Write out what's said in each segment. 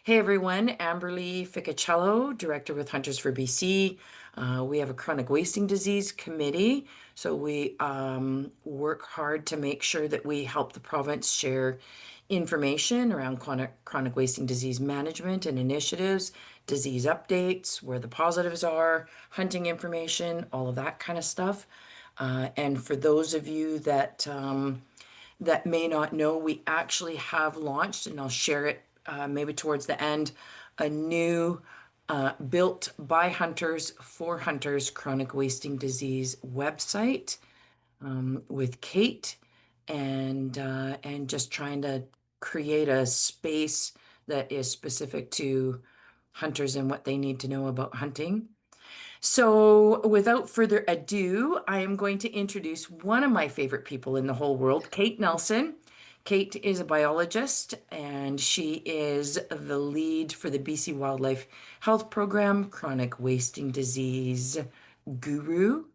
Hey everyone, Amberly Ficacello, Director with Hunters for BC. We have a chronic wasting disease committee, so we work hard to make sure that we help the province share information around chronic wasting disease management and initiatives, disease updates, where the positives are, hunting information, all of that kind of stuff. And for those of you that may not know, we actually have launched, and I'll share it maybe towards the end, a new built by hunters for hunters chronic wasting disease website with Cait and just trying to create a space that is specific to hunters and what they need to know about hunting. So, without further ado, I am going to introduce one of my favorite people in the whole world, Cait Nelson. Cait is a biologist and she is the lead for the BC Wildlife Health Program, chronic wasting disease guru.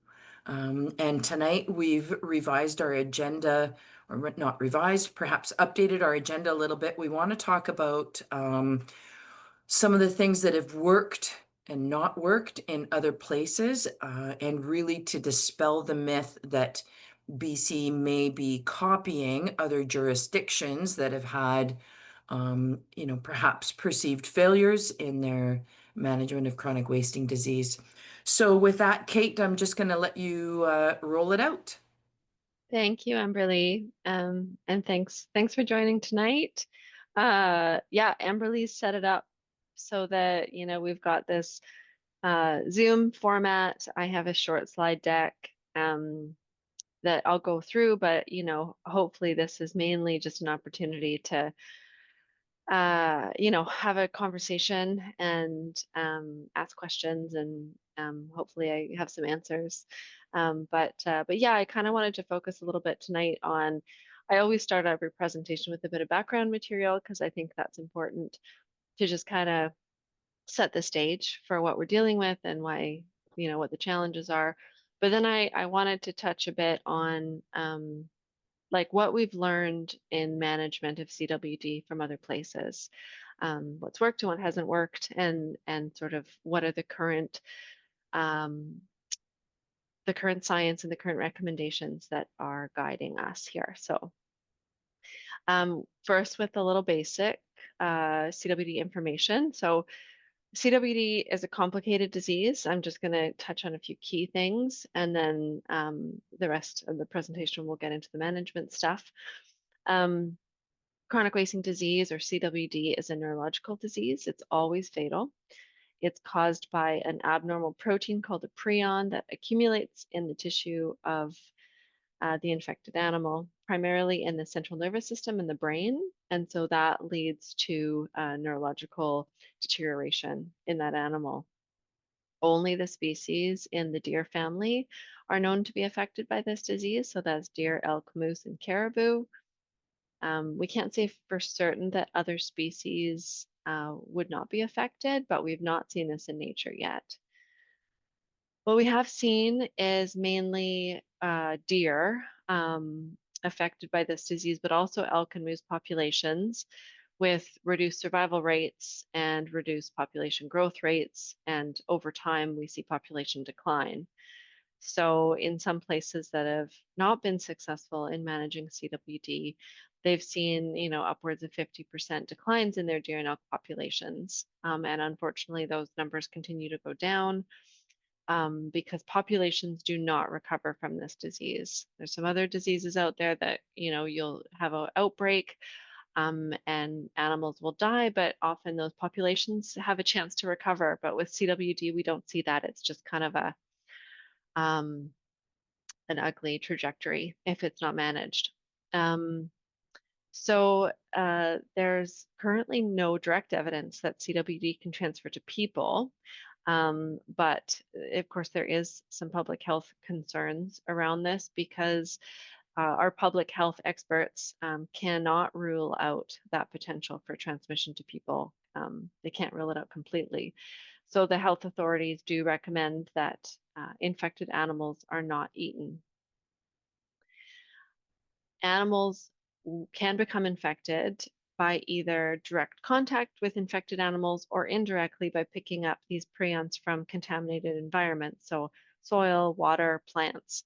And tonight we've revised our agenda, or not revised, perhaps updated our agenda a little bit. We want to talk about some of the things that have worked and not worked in other places, and really to dispel the myth that BC may be copying other jurisdictions that have had, perhaps perceived failures in their management of chronic wasting disease. So with that, Cait, I'm just going to let you roll it out. Thank you, Amberly. And thanks for joining tonight. Yeah, Amberly set it up so that, we've got this Zoom format. I have a short slide deck that I'll go through, but, hopefully this is mainly just an opportunity to have a conversation and ask questions, and hopefully I have some answers. But yeah, I kind of wanted to focus a little bit tonight on. I always start every presentation with a bit of background material because I think that's important to just kind of set the stage for what we're dealing with and why, what the challenges are. But then I wanted to touch a bit on like what we've learned in management of CWD from other places, what's worked and what hasn't worked, and sort of what are um, the current science and the current recommendations that are guiding us here. So first, with a little basic CWD information. So CWD is a complicated disease. I'm just going to touch on a few key things, and then the rest of the presentation will get into the management stuff. Um, Chronic wasting disease, or CWD, is a neurological disease. It's always fatal. It's caused by an abnormal protein called a prion that accumulates in the tissue of the infected animal, primarily in the central nervous system and the brain. And so that leads to neurological deterioration in that animal. Only the species in the deer family are known to be affected by this disease. So that's deer, elk, moose, and caribou. We can't say for certain that other species would not be affected, but we've not seen this in nature yet. What we have seen is mainly deer affected by this disease, but also elk and moose populations with reduced survival rates and reduced population growth rates. And over time, we see population decline. So in some places that have not been successful in managing CWD, they've seen, upwards of 50% declines in their deer and elk populations. And unfortunately, those numbers continue to go down because populations do not recover from this disease. There's some other diseases out there that, you'll have an outbreak and animals will die, but often those populations have a chance to recover. But with CWD, we don't see that. It's just kind of um, an ugly trajectory if it's not managed. So there's currently no direct evidence that CWD can transfer to people. But of course, there is some public health concerns around this because our public health experts cannot rule out that potential for transmission to people. They can't rule it out completely. So the health authorities do recommend that infected animals are not eaten. Animals can become infected by either direct contact with infected animals or indirectly by picking up these prions from contaminated environments. So soil, water, plants.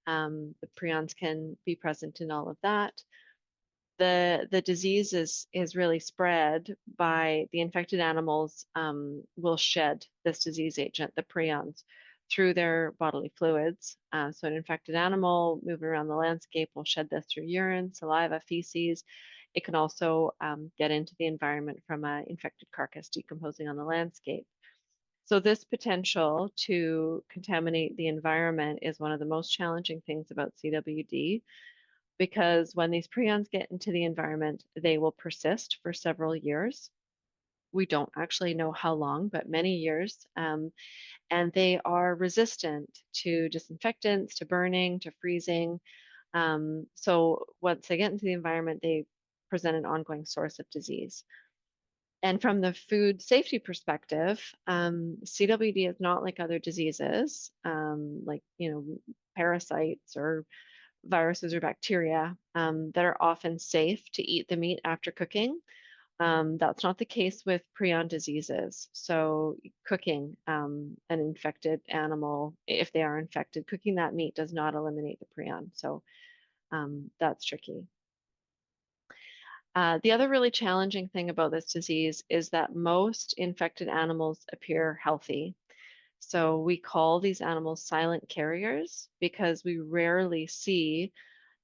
The prions can be present in all of that. The disease is really spread by the infected animals will shed this disease agent, the prions, through their bodily fluids. So an infected animal moving around the landscape will shed this through urine, saliva, feces. It can also get into the environment from an infected carcass decomposing on the landscape. So this potential to contaminate the environment is one of the most challenging things about CWD, because when these prions get into the environment, they will persist for several years. We don't actually know how long, but many years. And they are resistant to disinfectants, to burning, to freezing. So once they get into the environment, they present an ongoing source of disease. And from the food safety perspective, CWD is not like other diseases, like parasites or viruses or bacteria that are often safe to eat the meat after cooking. That's not the case with prion diseases. So, cooking an infected animal, if they are infected, cooking that meat does not eliminate the prion. So, that's tricky. The other really challenging thing about this disease is that most infected animals appear healthy. So, we call these animals silent carriers because we rarely see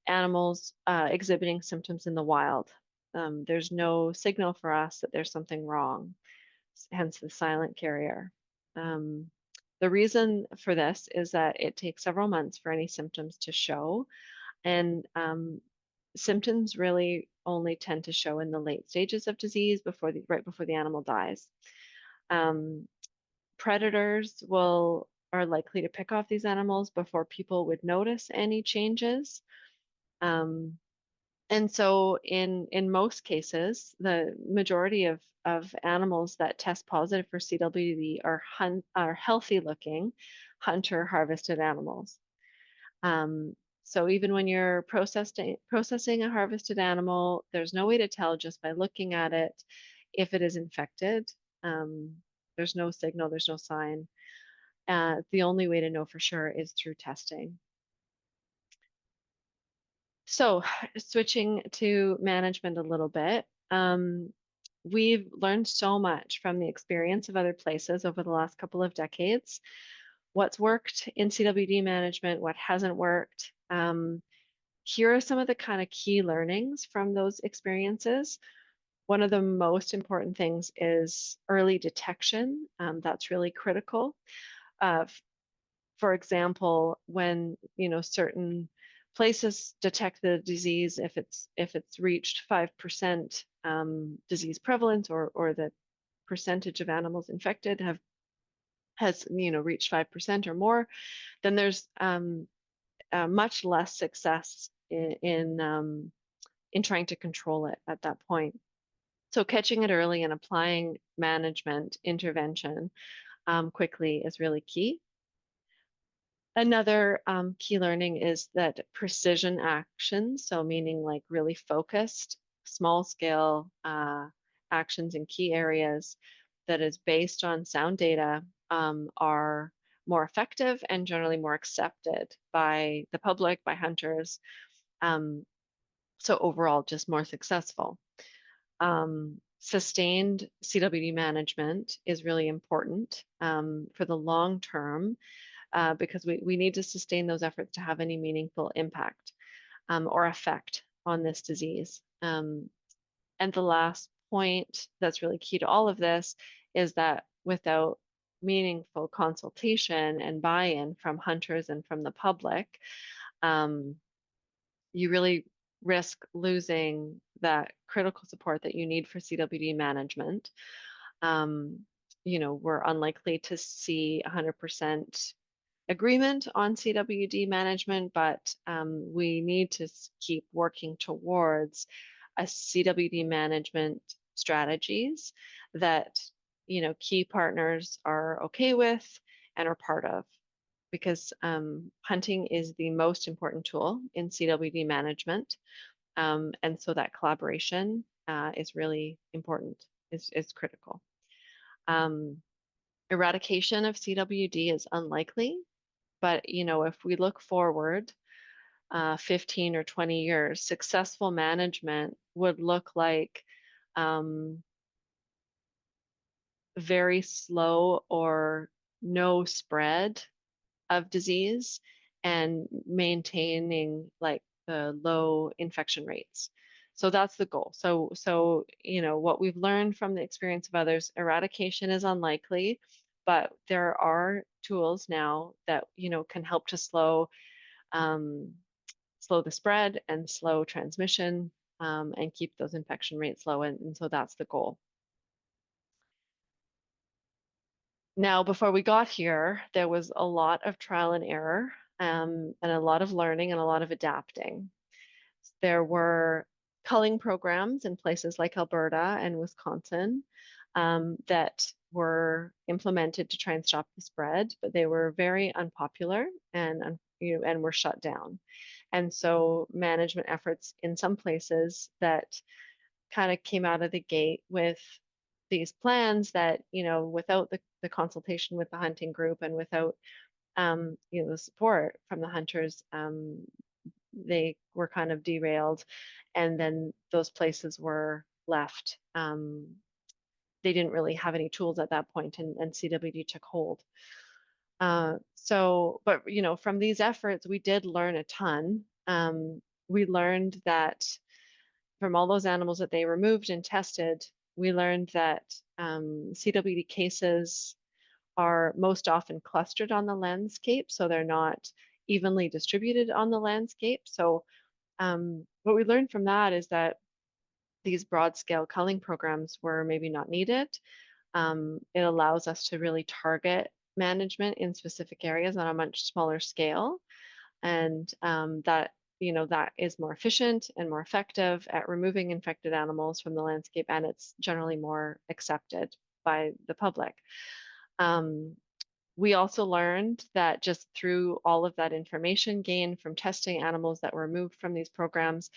animals exhibiting symptoms in the wild. There's no signal for us that there's something wrong, hence the silent carrier. Um, the reason for this is that it takes several months for any symptoms to show, and symptoms really only tend to show in the late stages of disease right before the animal dies. Um, Predators are likely to pick off these animals before people would notice any changes. Um, And so in most cases, the majority of animals that test positive for CWD are healthy looking hunter harvested animals. So even when you're processing a harvested animal, there's no way to tell just by looking at it if it is infected. There's no signal, there's no sign. The only way to know for sure is through testing. So, switching to management a little bit, we've learned so much from the experience of other places over the last couple of decades. What's worked in CWD management, what hasn't worked. Here are some of the kind of key learnings from those experiences. One of the most important things is early detection. That's really critical. Uh, for example, when certain places detect the disease, if it's reached 5% disease prevalence, or the percentage of animals infected has reached 5% or more, then there's much less success in trying to control it at that point. So catching it early and applying management intervention quickly is really key. Another key learning is that precision actions, so meaning like really focused, small scale actions in key areas that is based on sound data, are more effective and generally more accepted by the public, by hunters. Um, so overall, just more successful. Sustained CWD management is really important for the long term, because we need to sustain those efforts to have any meaningful impact or effect on this disease. And the last point that's really key to all of this is that without meaningful consultation and buy-in from hunters and from the public, um, you really risk losing that critical support that you need for CWD management. Um, we're unlikely to see 100% agreement on CWD management, but we need to keep working towards a CWD management strategies that key partners are okay with and are part of, because hunting is the most important tool in CWD management, and so that collaboration is really important, is critical. Um, Eradication of CWD is unlikely, but if we look forward 15 or 20 years, successful management would look like um, very slow or no spread of disease and maintaining like the low infection rates. So that's the goal. So what we've learned from the experience of others, eradication is unlikely, but there are tools now that can help to um, slow the spread and slow transmission, and keep those infection rates low. And so that's the goal. Now, before we got here, there was a lot of trial and error, and a lot of learning and a lot of adapting. There were culling programs in places like Alberta and Wisconsin that were implemented to try and stop the spread, but they were very unpopular and were shut down. And so management efforts in some places that kind of came out of the gate with these plans that, without the consultation with the hunting group and without, the support from the hunters, they were kind of derailed. And then those places were left. They didn't really have any tools at that point, and CWD took hold. But from these efforts, we did learn a ton. We learned that from all those animals that they removed and tested, we learned that CWD cases are most often clustered on the landscape, so they're not evenly distributed on the landscape. So what we learned from that is that these broad scale culling programs were maybe not needed. It allows us to really target management in specific areas on a much smaller scale. And that is more efficient and more effective at removing infected animals from the landscape, and it's generally more accepted by the public. We also learned that just through all of that information gained from testing animals that were removed from these programs,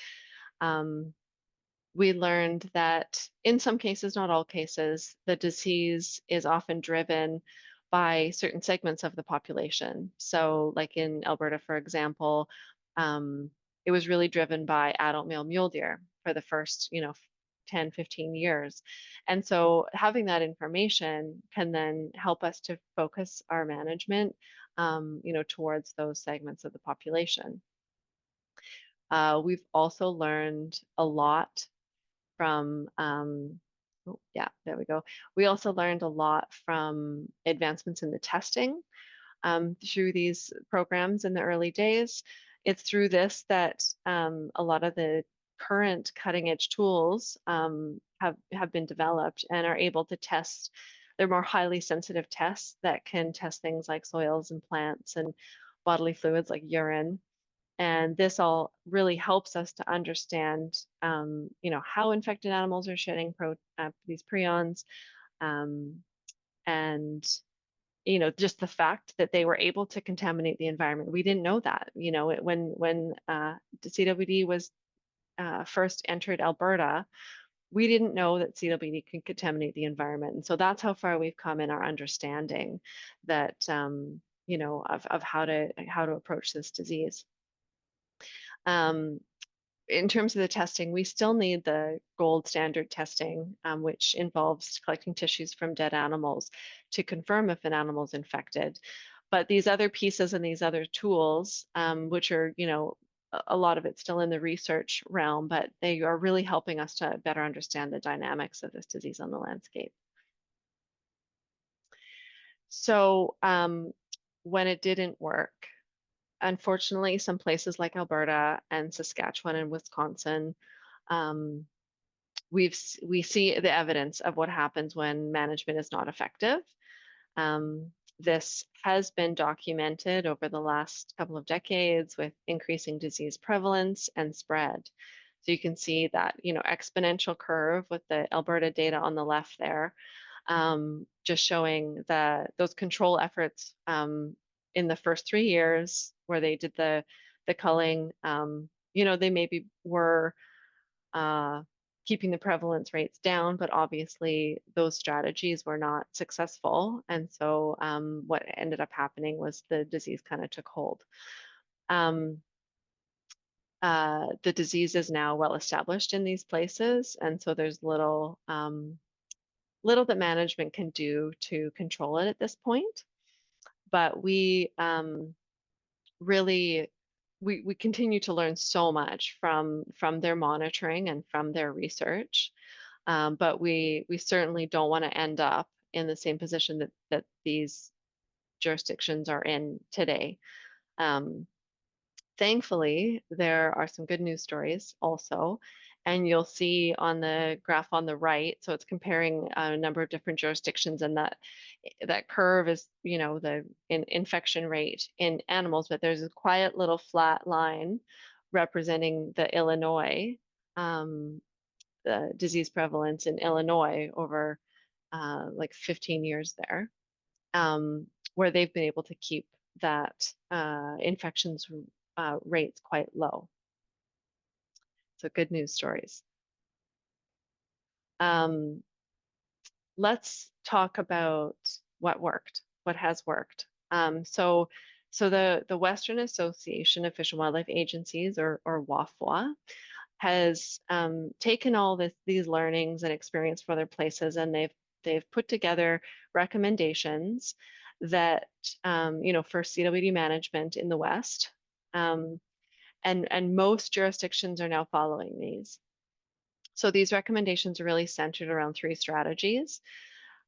we learned that in some cases, not all cases, the disease is often driven by certain segments of the population. So like in Alberta, for example, it was really driven by adult male mule deer for the first, 10, 15 years. And so having that information can then help us to focus our management, towards those segments of the population. We've also learned a lot from, oh, yeah, there we go. We also learned a lot from advancements in the testing through these programs in the early days. It's through this that a lot of the current cutting edge tools have been developed and are able to test. They're more highly sensitive tests that can test things like soils and plants and bodily fluids like urine. And this all really helps us to understand, how infected animals are shedding these prions, um, and just the fact that they were able to contaminate the environment. We didn't know that. When the CWD was first entered Alberta, we didn't know that CWD could contaminate the environment, and so that's how far we've come in our understanding that, of how to approach this disease. In terms of the testing, we still need the gold standard testing, which involves collecting tissues from dead animals to confirm if an animal is infected. But these other pieces and these other tools, which are, a lot of it's still in the research realm, but they are really helping us to better understand the dynamics of this disease on the landscape. So when it didn't work, unfortunately, some places like Alberta and Saskatchewan and Wisconsin, we see the evidence of what happens when management is not effective. This has been documented over the last couple of decades with increasing disease prevalence and spread. So you can see that, exponential curve with the Alberta data on the left there, just showing those control efforts in the first 3 years where they did the culling, they maybe were keeping the prevalence rates down, but obviously those strategies were not successful. And so what ended up happening was the disease kind of took hold. Um, the disease is now well established in these places, and so there's little that management can do to control it at this point. But really we continue to learn so much from their monitoring and from their research. But we certainly don't want to end up in the same position that these jurisdictions are in today. Um, Thankfully, there are some good news stories also. And you'll see on the graph on the right, so it's comparing a number of different jurisdictions, and that curve is, the infection rate in animals, but there's a quiet little flat line representing the Illinois the disease prevalence in Illinois over like 15 years there, where they've been able to keep that infections rates quite low. So good news stories. Um, let's talk about what worked, what has worked. So the Western Association of Fish and Wildlife Agencies, or WAFWA, has taken all these learnings and experience from other places, and they've put together recommendations that for CWD management in the West, and most jurisdictions are now following these. So these recommendations are really centered around three strategies: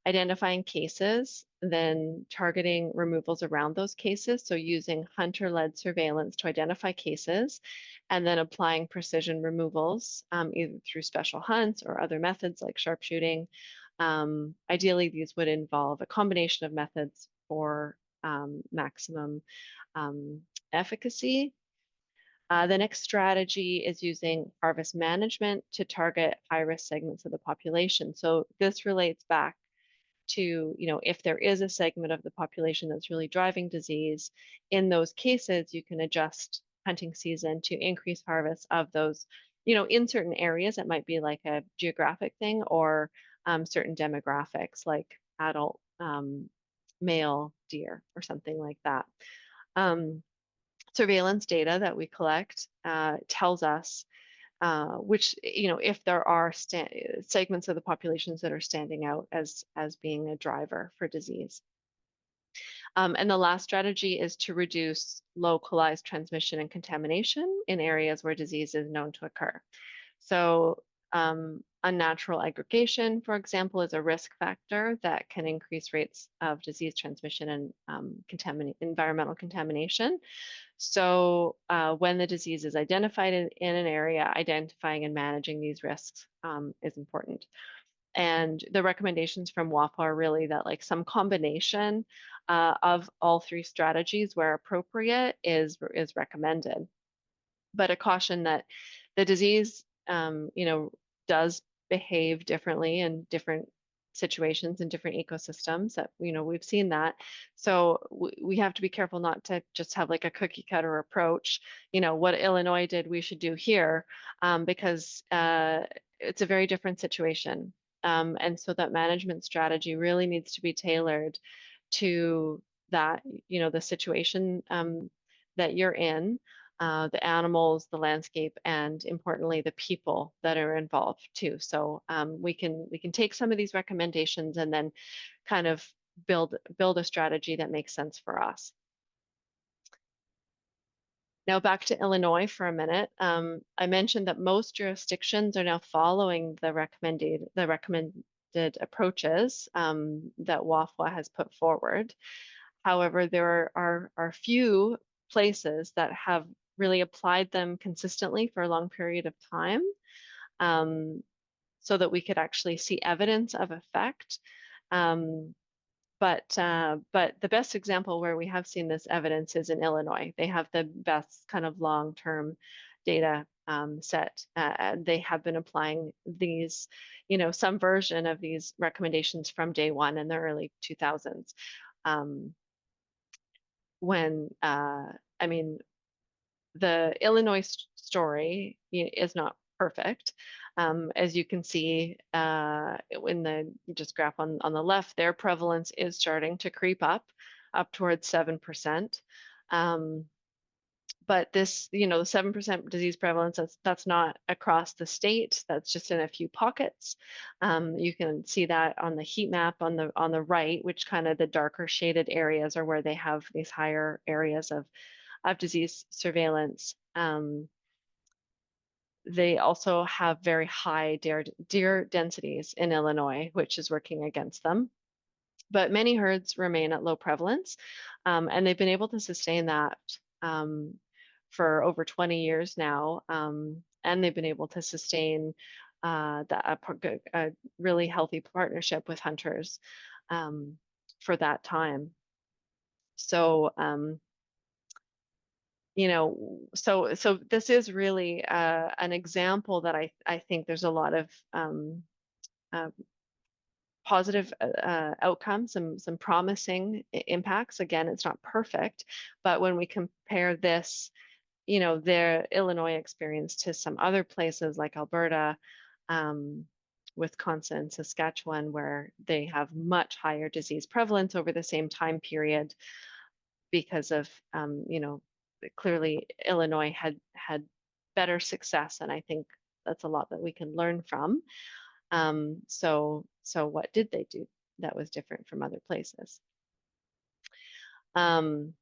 identifying cases, then targeting removals around those cases. So using hunter-led surveillance to identify cases, and then applying precision removals, either through special hunts or other methods like sharpshooting. Ideally, these would involve a combination of methods for maximum efficacy. The next strategy is using harvest management to target high-risk segments of the population. So this relates back to, if there is a segment of the population that's really driving disease, in those cases, you can adjust hunting season to increase harvest of those, in certain areas. It might be like a geographic thing, or certain demographics like adult male deer or something like that. Surveillance data that we collect tells us which, if there are segments of the populations that are standing out as being a driver for disease. And the last strategy is to reduce localized transmission and contamination in areas where disease is known to occur. So unnatural aggregation, for example, is a risk factor that can increase rates of disease transmission and environmental contamination. So when the disease is identified in an area, identifying and managing these risks is important. And the recommendations from WAFA are really that like some combination of all three strategies where appropriate is recommended. But a caution that the disease, does behave differently in different situations and different ecosystems. That we've seen that. So we have to be careful not to just have like a cookie cutter approach. What Illinois did, we should do here, because it's a very different situation. And so that management strategy really needs to be tailored to that, the situation that you're in, the animals, the landscape, and importantly, the people that are involved too. So we can take some of these recommendations and then kind of build a strategy that makes sense for us. Now back to Illinois for a minute. I mentioned that most jurisdictions are now following the recommended approaches that WAFWA has put forward. However, there are few places that have really applied them consistently for a long period of time, so that we could actually see evidence of effect. But the best example where we have seen this evidence is in Illinois. They have the best kind of long-term data set. They have been applying these, some version of these recommendations from day one in the early 2000s. I mean, the Illinois story is not perfect. As you can see in the just graph on the left, their prevalence is starting to creep up towards 7%. Um, but this, the 7% disease prevalence, that's not across the state. That's just in a few pockets. You can see that on the heat map on the right, which kind of the darker shaded areas are where they have these higher areas of disease surveillance. They also have very high deer densities in Illinois, which is working against them. But many herds remain at low prevalence, and they've been able to sustain that for over 20 years now. And they've been able to sustain a really healthy partnership with hunters for that time. So, so this is really an example that I think there's a lot of uh, positive outcomes, some promising impacts. Again, it's not perfect, but when we compare this, their Illinois experience to some other places like Alberta, um, Wisconsin, Saskatchewan, where they have much higher disease prevalence over the same time period because of, clearly Illinois had better success, and I think that's a lot that we can learn from. So what did they do that was different from other places? Um,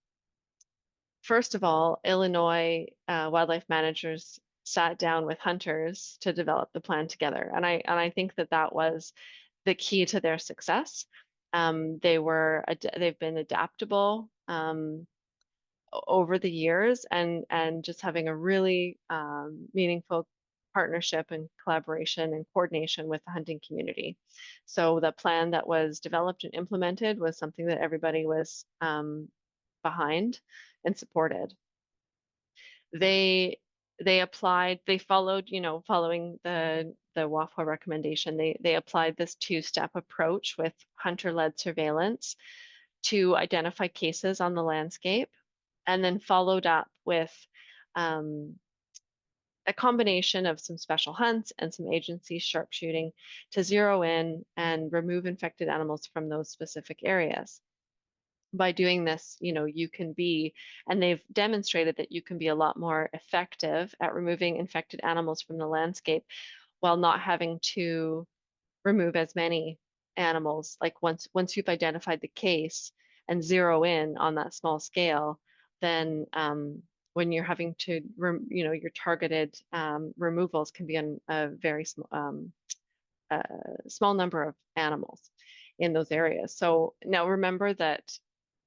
First of all, Illinois wildlife managers sat down with hunters to develop the plan together, and I think that was the key to their success. They've been adaptable over the years, and just having a really meaningful partnership and collaboration and coordination with the hunting community. So the plan that was developed and implemented was something that everybody was behind and supported. They they followed, following the WAFWA recommendation, they applied this two-step approach with hunter-led surveillance to identify cases on the landscape, and then followed up with um, a combination of some special hunts and some agency sharpshooting to zero in and remove infected animals from those specific areas. By doing this, you can be, and they've demonstrated that you can be a lot more effective at removing infected animals from the landscape while not having to remove as many animals. Like once you've identified the case and zero in on that small scale, then when you're having to, your targeted removals can be on a very small number of animals in those areas. So now remember that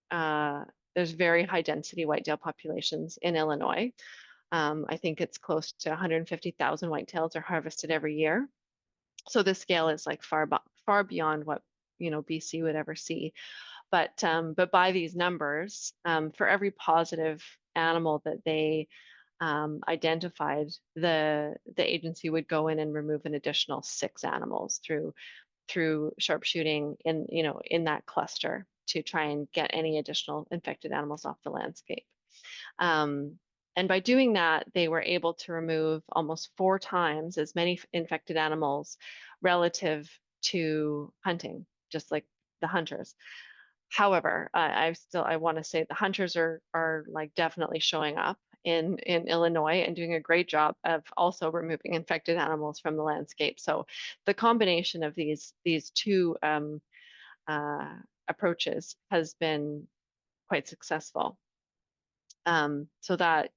uh, there's very high density whitetail populations in Illinois. I think it's close to 150,000 whitetails are harvested every year. So the scale is like far beyond what BC would ever see. But by these numbers, for every positive animal that they identified, the agency would go in and remove an additional 6 animals through sharpshooting in that cluster to try and get any additional infected animals off the landscape. Um, and by doing that, they were able to remove almost 4 times as many infected animals relative to hunting, just like the hunters. However, I want to say the hunters are like definitely showing up in Illinois and doing a great job of also removing infected animals from the landscape. So the combination of these two approaches has been quite successful. So that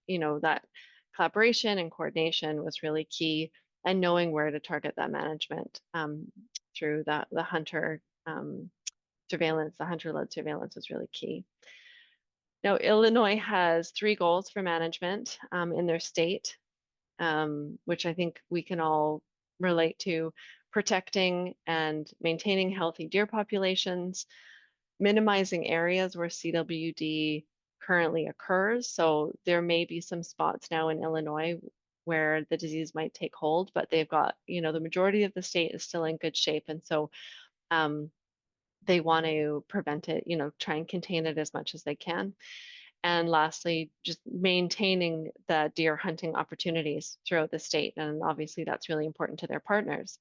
collaboration and coordination was really key, and knowing where to target that management through the hunter surveillance, the hunter-led surveillance was really key. Now, Illinois has 3 goals for management in their state, which I think we can all relate to: protecting and maintaining healthy deer populations, minimizing areas where CWD currently occurs. So there may be some spots now in Illinois where the disease might take hold, but they've got, the majority of the state is still in good shape. And so um, they want to prevent it, try and contain it as much as they can. And lastly, just maintaining the deer hunting opportunities throughout the state. And obviously, that's really important to their partners.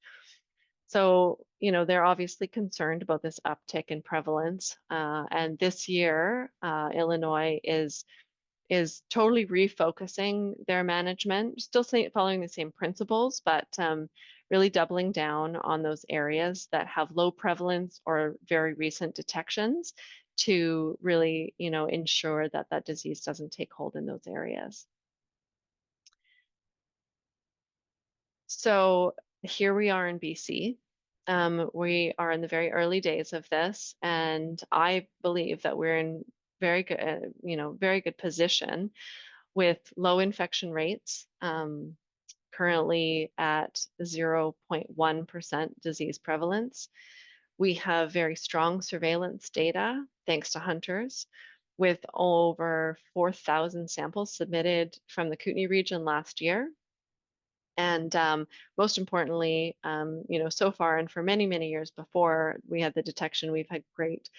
So, they're obviously concerned about this uptick in prevalence. And this year, Illinois is totally refocusing their management, still following the same principles, but really doubling down on those areas that have low prevalence or very recent detections to really, ensure that that disease doesn't take hold in those areas. So here we are in BC. We are in the very early days of this, and I believe that we're in very good position with low infection rates, currently at 0.1% disease prevalence. We have very strong surveillance data, thanks to hunters, with over 4,000 samples submitted from the Kootenay region last year. And most importantly, so far and for many, many years before we had the detection, we've had great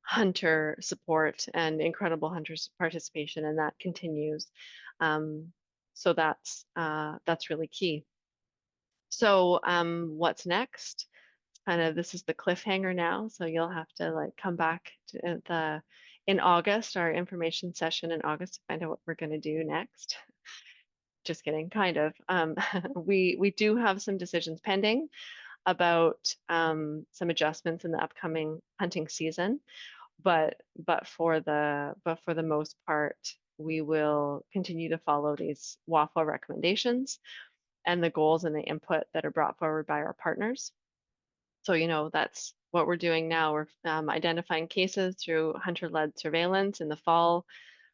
hunter support and incredible hunters participation, and that continues. Um, so that's really key. So what's next? Kind of this is the cliffhanger now. So you'll have to like come back to in August, our information session in August, to find out what we're going to do next. Just kidding, kind of. We do have some decisions pending about some adjustments in the upcoming hunting season, but for the most part, we will continue to follow these WAFA recommendations and the goals and the input that are brought forward by our partners. So, that's what we're doing now. We're identifying cases through hunter-led surveillance in the fall,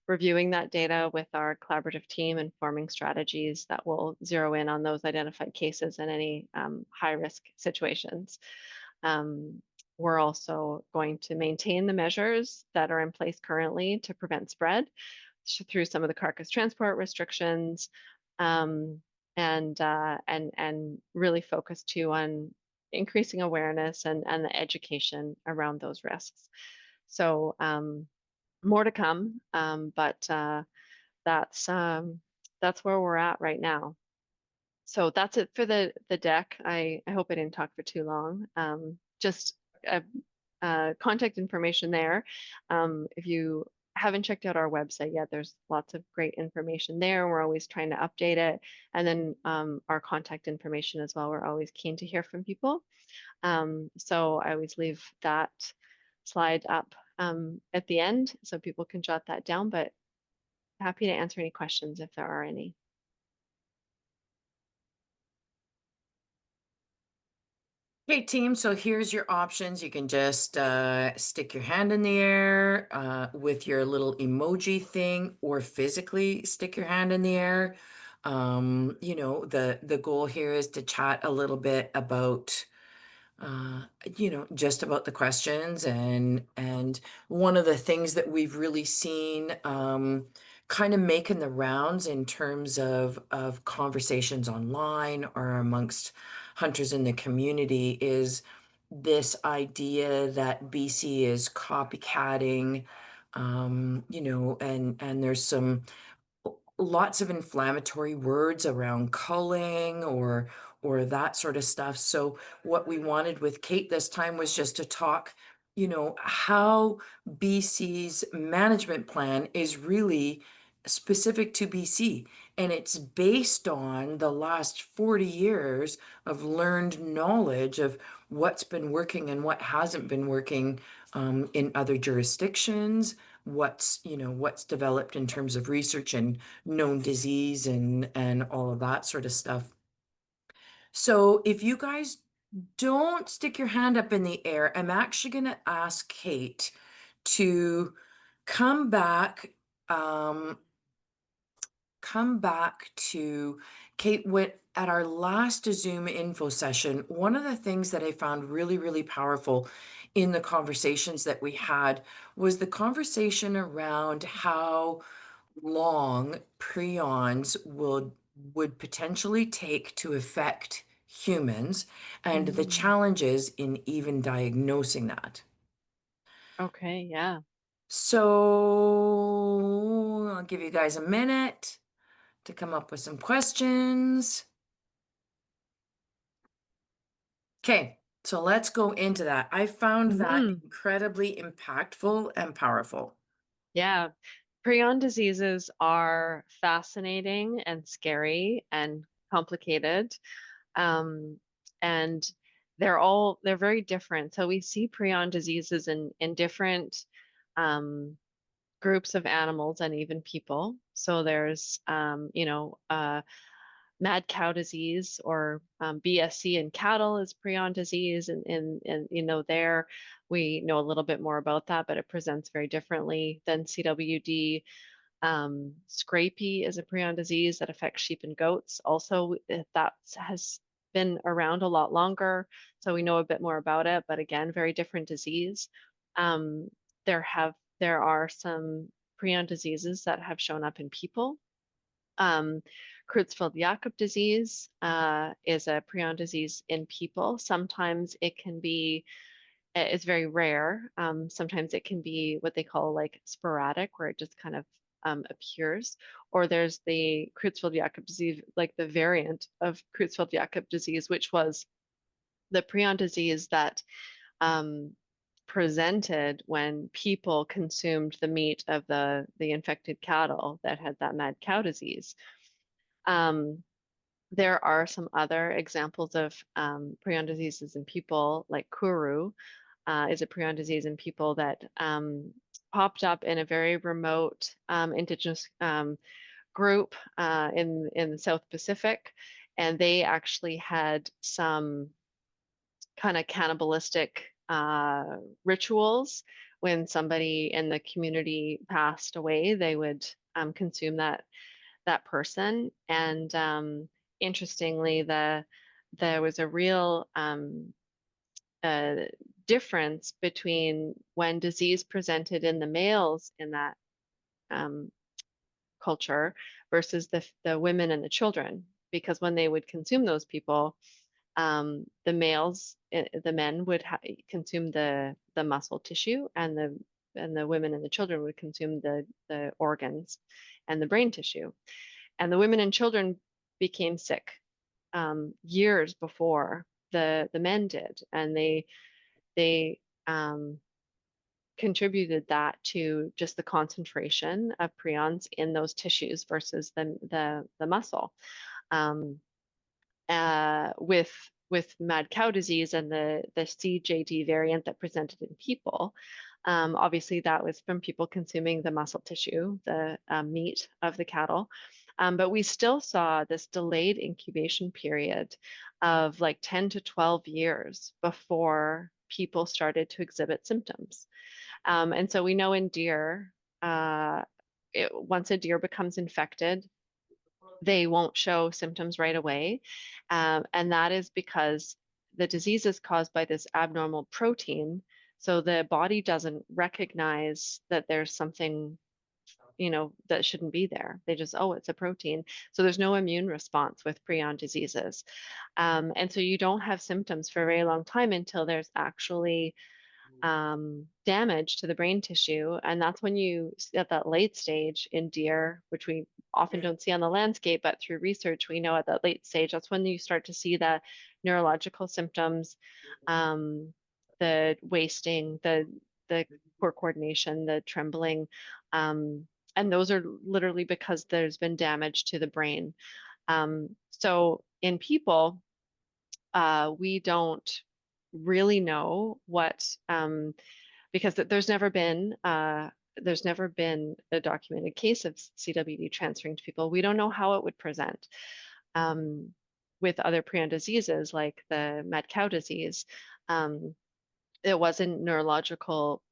reviewing that data with our collaborative team and forming strategies that will zero in on those identified cases and any high-risk situations. We're also going to maintain the measures that are in place currently to prevent spread through some of the carcass transport restrictions, and really focus too on increasing awareness and the education around those risks. So more to come, but that's where we're at right now. So that's it for the deck. I hope I didn't talk for too long. Just contact information there. If you haven't checked out our website yet, there's lots of great information there. We're always trying to update it. And then our contact information as well. We're always keen to hear from people. So I always leave that slide up at the end so people can jot that down, but happy to answer any questions if there are any. Okay, team, so here's your options. You can just stick your hand in the air with your little emoji thing, or physically stick your hand in the air. The goal here is to chat a little bit about just about the questions, and one of the things that we've really seen kind of making the rounds in terms of conversations online or amongst hunters in the community is this idea that BC is copycatting, and there's some lots of inflammatory words around culling or that sort of stuff. So what we wanted with Cait this time was just to talk, how BC's management plan is really specific to BC. And it's based on the last 40 years of learned knowledge of what's been working and what hasn't been working in other jurisdictions, what's developed in terms of research and known disease and all of that sort of stuff. So if you guys don't stick your hand up in the air, I'm actually going to ask Cait to come back um, come back to Cait. At our last Zoom info session, one of the things that I found really, really powerful in the conversations that we had was the conversation around how long prions would potentially take to affect humans and the Mm, challenges in even diagnosing that. okay, yeah. So I'll give you guys a minute to come up with some questions. Okay, so let's go into that. I found that Hmm. incredibly impactful and powerful. Yeah. Prion diseases are fascinating and scary and complicated. Um, and they're very different. So we see prion diseases in different groups of animals and even people. So there's mad cow disease or BSC in cattle is prion disease, and there we know a little bit more about that, but it presents very differently than CWD. Scrapie is a prion disease that affects sheep and goats. Also, that has been around a lot longer, so we know a bit more about it, but again, very different disease. Um, there are some prion diseases that have shown up in people. Um, Creutzfeldt-Jakob disease is a prion disease in people. Sometimes it can be it's very rare. Sometimes it can be what they call like sporadic, where it just kind of appears. Or there's the Creutzfeldt-Jakob disease, like the variant of Creutzfeldt-Jakob disease, which was the prion disease that um, presented when people consumed the meat of the infected cattle that had that mad cow disease. Um, there are some other examples of prion diseases in people, like Kuru, is a prion disease in people that popped up in a very remote indigenous group in the South Pacific, and they actually had some kind of cannibalistic rituals. When somebody in the community passed away, they would consume that person. And interestingly, there was a real uh, difference between when disease presented in the males in that um, culture versus the women and the children. Because when they would consume those people, the men would consume the muscle tissue, and the women and the children would consume the organs and the brain tissue. And the women and children became sick years before the men did, and they contributed that to just the concentration of prions in those tissues versus the muscle. Um, with mad cow disease and the CJD variant that presented in people, obviously that was from people consuming the muscle tissue, the meat of the cattle. But we still saw this delayed incubation period of like 10 to 12 years before people started to exhibit symptoms. And so we know in deer, once a deer becomes infected, they won't show symptoms right away. And that is because the disease is caused by this abnormal protein. So the body doesn't recognize that there's something, that shouldn't be there. They just, oh, it's a protein. So there's no immune response with prion diseases. And so you don't have symptoms for a very long time until there's actually damage to the brain tissue. And that's when you, at that late stage in deer, which we often don't see on the landscape, but through research, we know at that late stage, that's when you start to see the neurological symptoms, um, the wasting, the poor coordination, the trembling. And those are literally because there's been damage to the brain. So in people, we don't really know what because there's never been a documented case of CWD transferring to people. We don't know how it would present um, with other prion diseases like the mad cow disease. Um, it wasn't neurological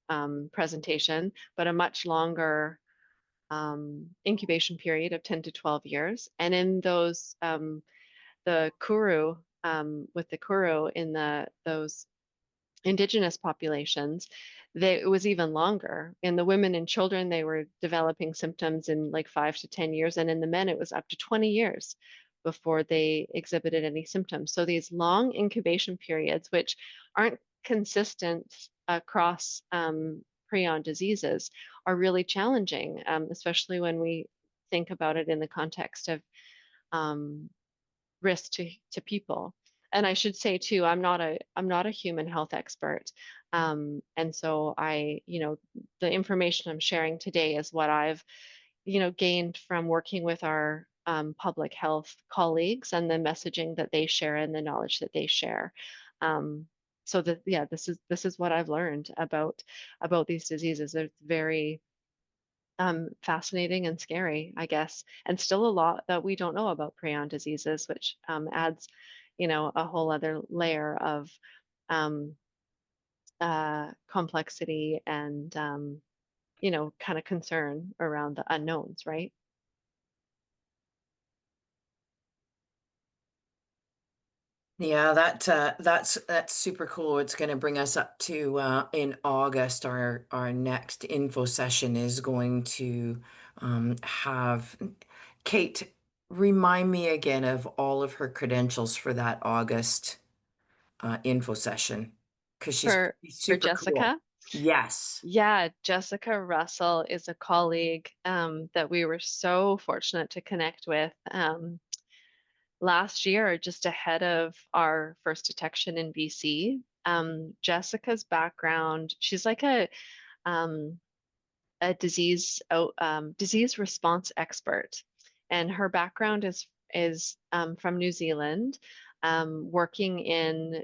presentation, but a much longer incubation period of 10 to 12 years. And in those the Kuru with the Kuru in those indigenous populations, it was even longer. In the women and children, they were developing symptoms in like 5 to 10 years, and in the men, it was up to 20 years before they exhibited any symptoms. So these long incubation periods, which aren't consistent across prion diseases are really challenging, especially when we think about it in the context of um, risk to people. And I should say too, I'm not a human health expert. And so the information I'm sharing today is what I've, gained from working with our public health colleagues and the messaging that they share and the knowledge that they share. Um, so that yeah, this is what I've learned about these diseases. They're very fascinating and scary, I guess, and still a lot that we don't know about prion diseases, which adds, a whole other layer of um, complexity and, kind of concern around the unknowns, right? Yeah, that's super cool. It's going to bring us up to in August. Our next info session is going to have Cait remind me again of all of her credentials for that August info session because she's For super cool. Jessica, Yes. yeah, Jessica Russell is a colleague that we were so fortunate to connect with. Last year, just ahead of our first detection in BC. Jessica's background, she's like um, a disease response expert, and her background is from New Zealand, working in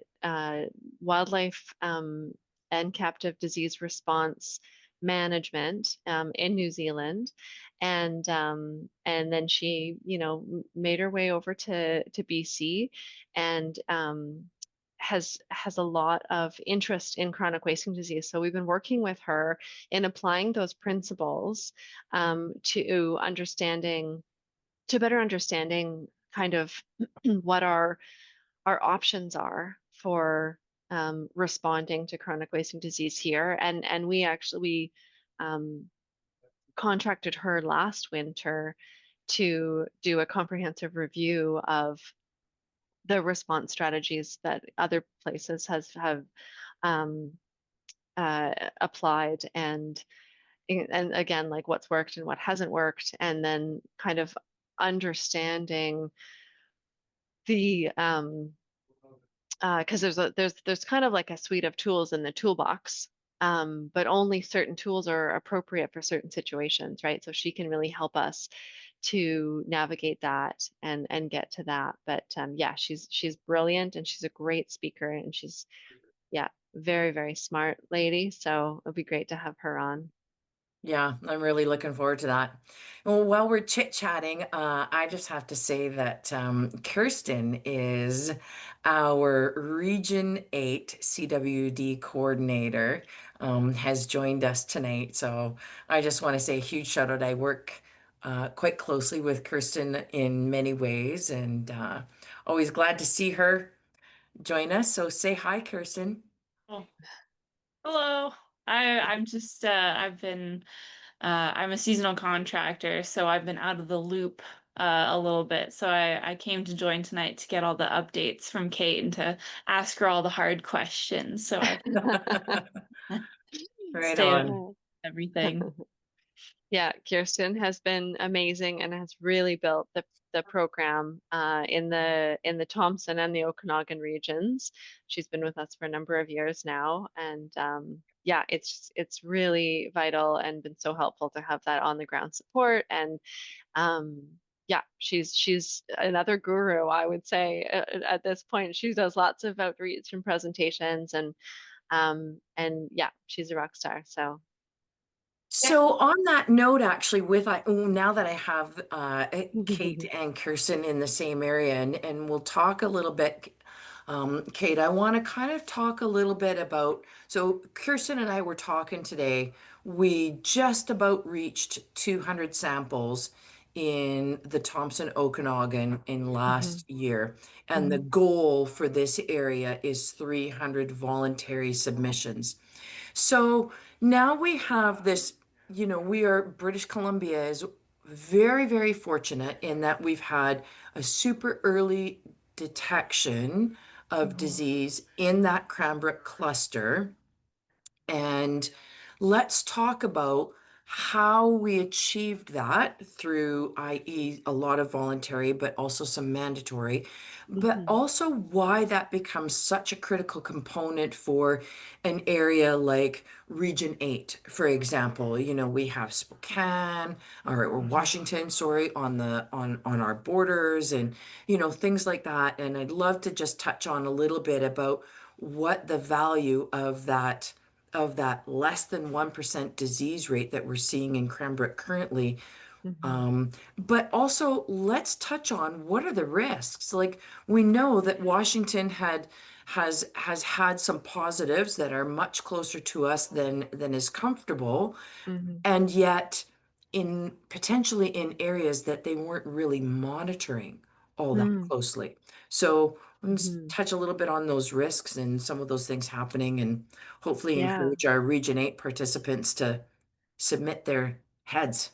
wildlife and captive disease response management in New Zealand, and then she made her way over to BC, and has a lot of interest in chronic wasting disease. So we've been working with her in applying those principles to better understanding kind of what our options are for responding to chronic wasting disease here. And we um, contracted her last winter to do a comprehensive review of the response strategies that other places have um, applied, and again, like what's worked and what hasn't worked, and then kind of understanding the because there's kind of like a suite of tools in the toolbox, but only certain tools are appropriate for certain situations, right? So she can really help us to navigate that and get to that. But yeah, she's brilliant, and she's a great speaker, and she's, yeah, very, very smart lady. So it'll be great to have her on. Yeah, I'm really looking forward to that. Well, while we're chit-chatting, I just have to say that Kirsten is our Region 8 CWD coordinator, has joined us tonight. So I just want to say a huge shout out. I work quite closely with Kirsten in many ways, and always glad to see her join us. So say hi, Kirsten. Oh, hello. I'm just I've been I'm a seasonal contractor, so I've been out of the loop a little bit. So I came to join tonight to get all the updates from Cait and to ask her all the hard questions so I can Right stay up on. Yeah. with everything. Yeah, Kirsten has been amazing and has really built the program in the Thompson and the Okanagan regions. She's been with us for a number of years now, and yeah, it's really vital and been so helpful to have that on the ground support. And yeah, she's another guru, I would say, at this point. She does lots of outreach and presentations, and yeah, she's a rock star. So yeah. So on that note, actually, now that I have Cait and Kirsten in the same area, and we'll talk a little bit, Cait, I want to kind of talk a little bit about. So Kirsten and I were talking today. We just about reached 200 samples in the Thompson Okanagan in Mhm. last year, and the goal for this area is 300 voluntary submissions. So now we have this, British Columbia is very, very fortunate in that we've had a super early detection of Mhm. disease in that Cranbrook cluster. And let's talk about how we achieved that through, i.e., a lot of voluntary, but also some mandatory, but Hmm. also why that becomes such a critical component for an area like Region 8, for example. You know, we have Spokane or Hmm. Washington, sorry, on the on our borders and things like that. And I'd love to just touch on a little bit about what the value of that less than 1% disease rate that we're seeing in Cranbrook currently. Hmm. But also, let's touch on what are the risks. Like, we know that Washington has had some positives that are much closer to us than is comfortable, Hmm. and yet in potentially in areas that they weren't really monitoring all that closely. So let's Hmm. touch a little bit on those risks and some of those things happening, and hopefully Yeah. encourage our Region 8 participants to submit their heads.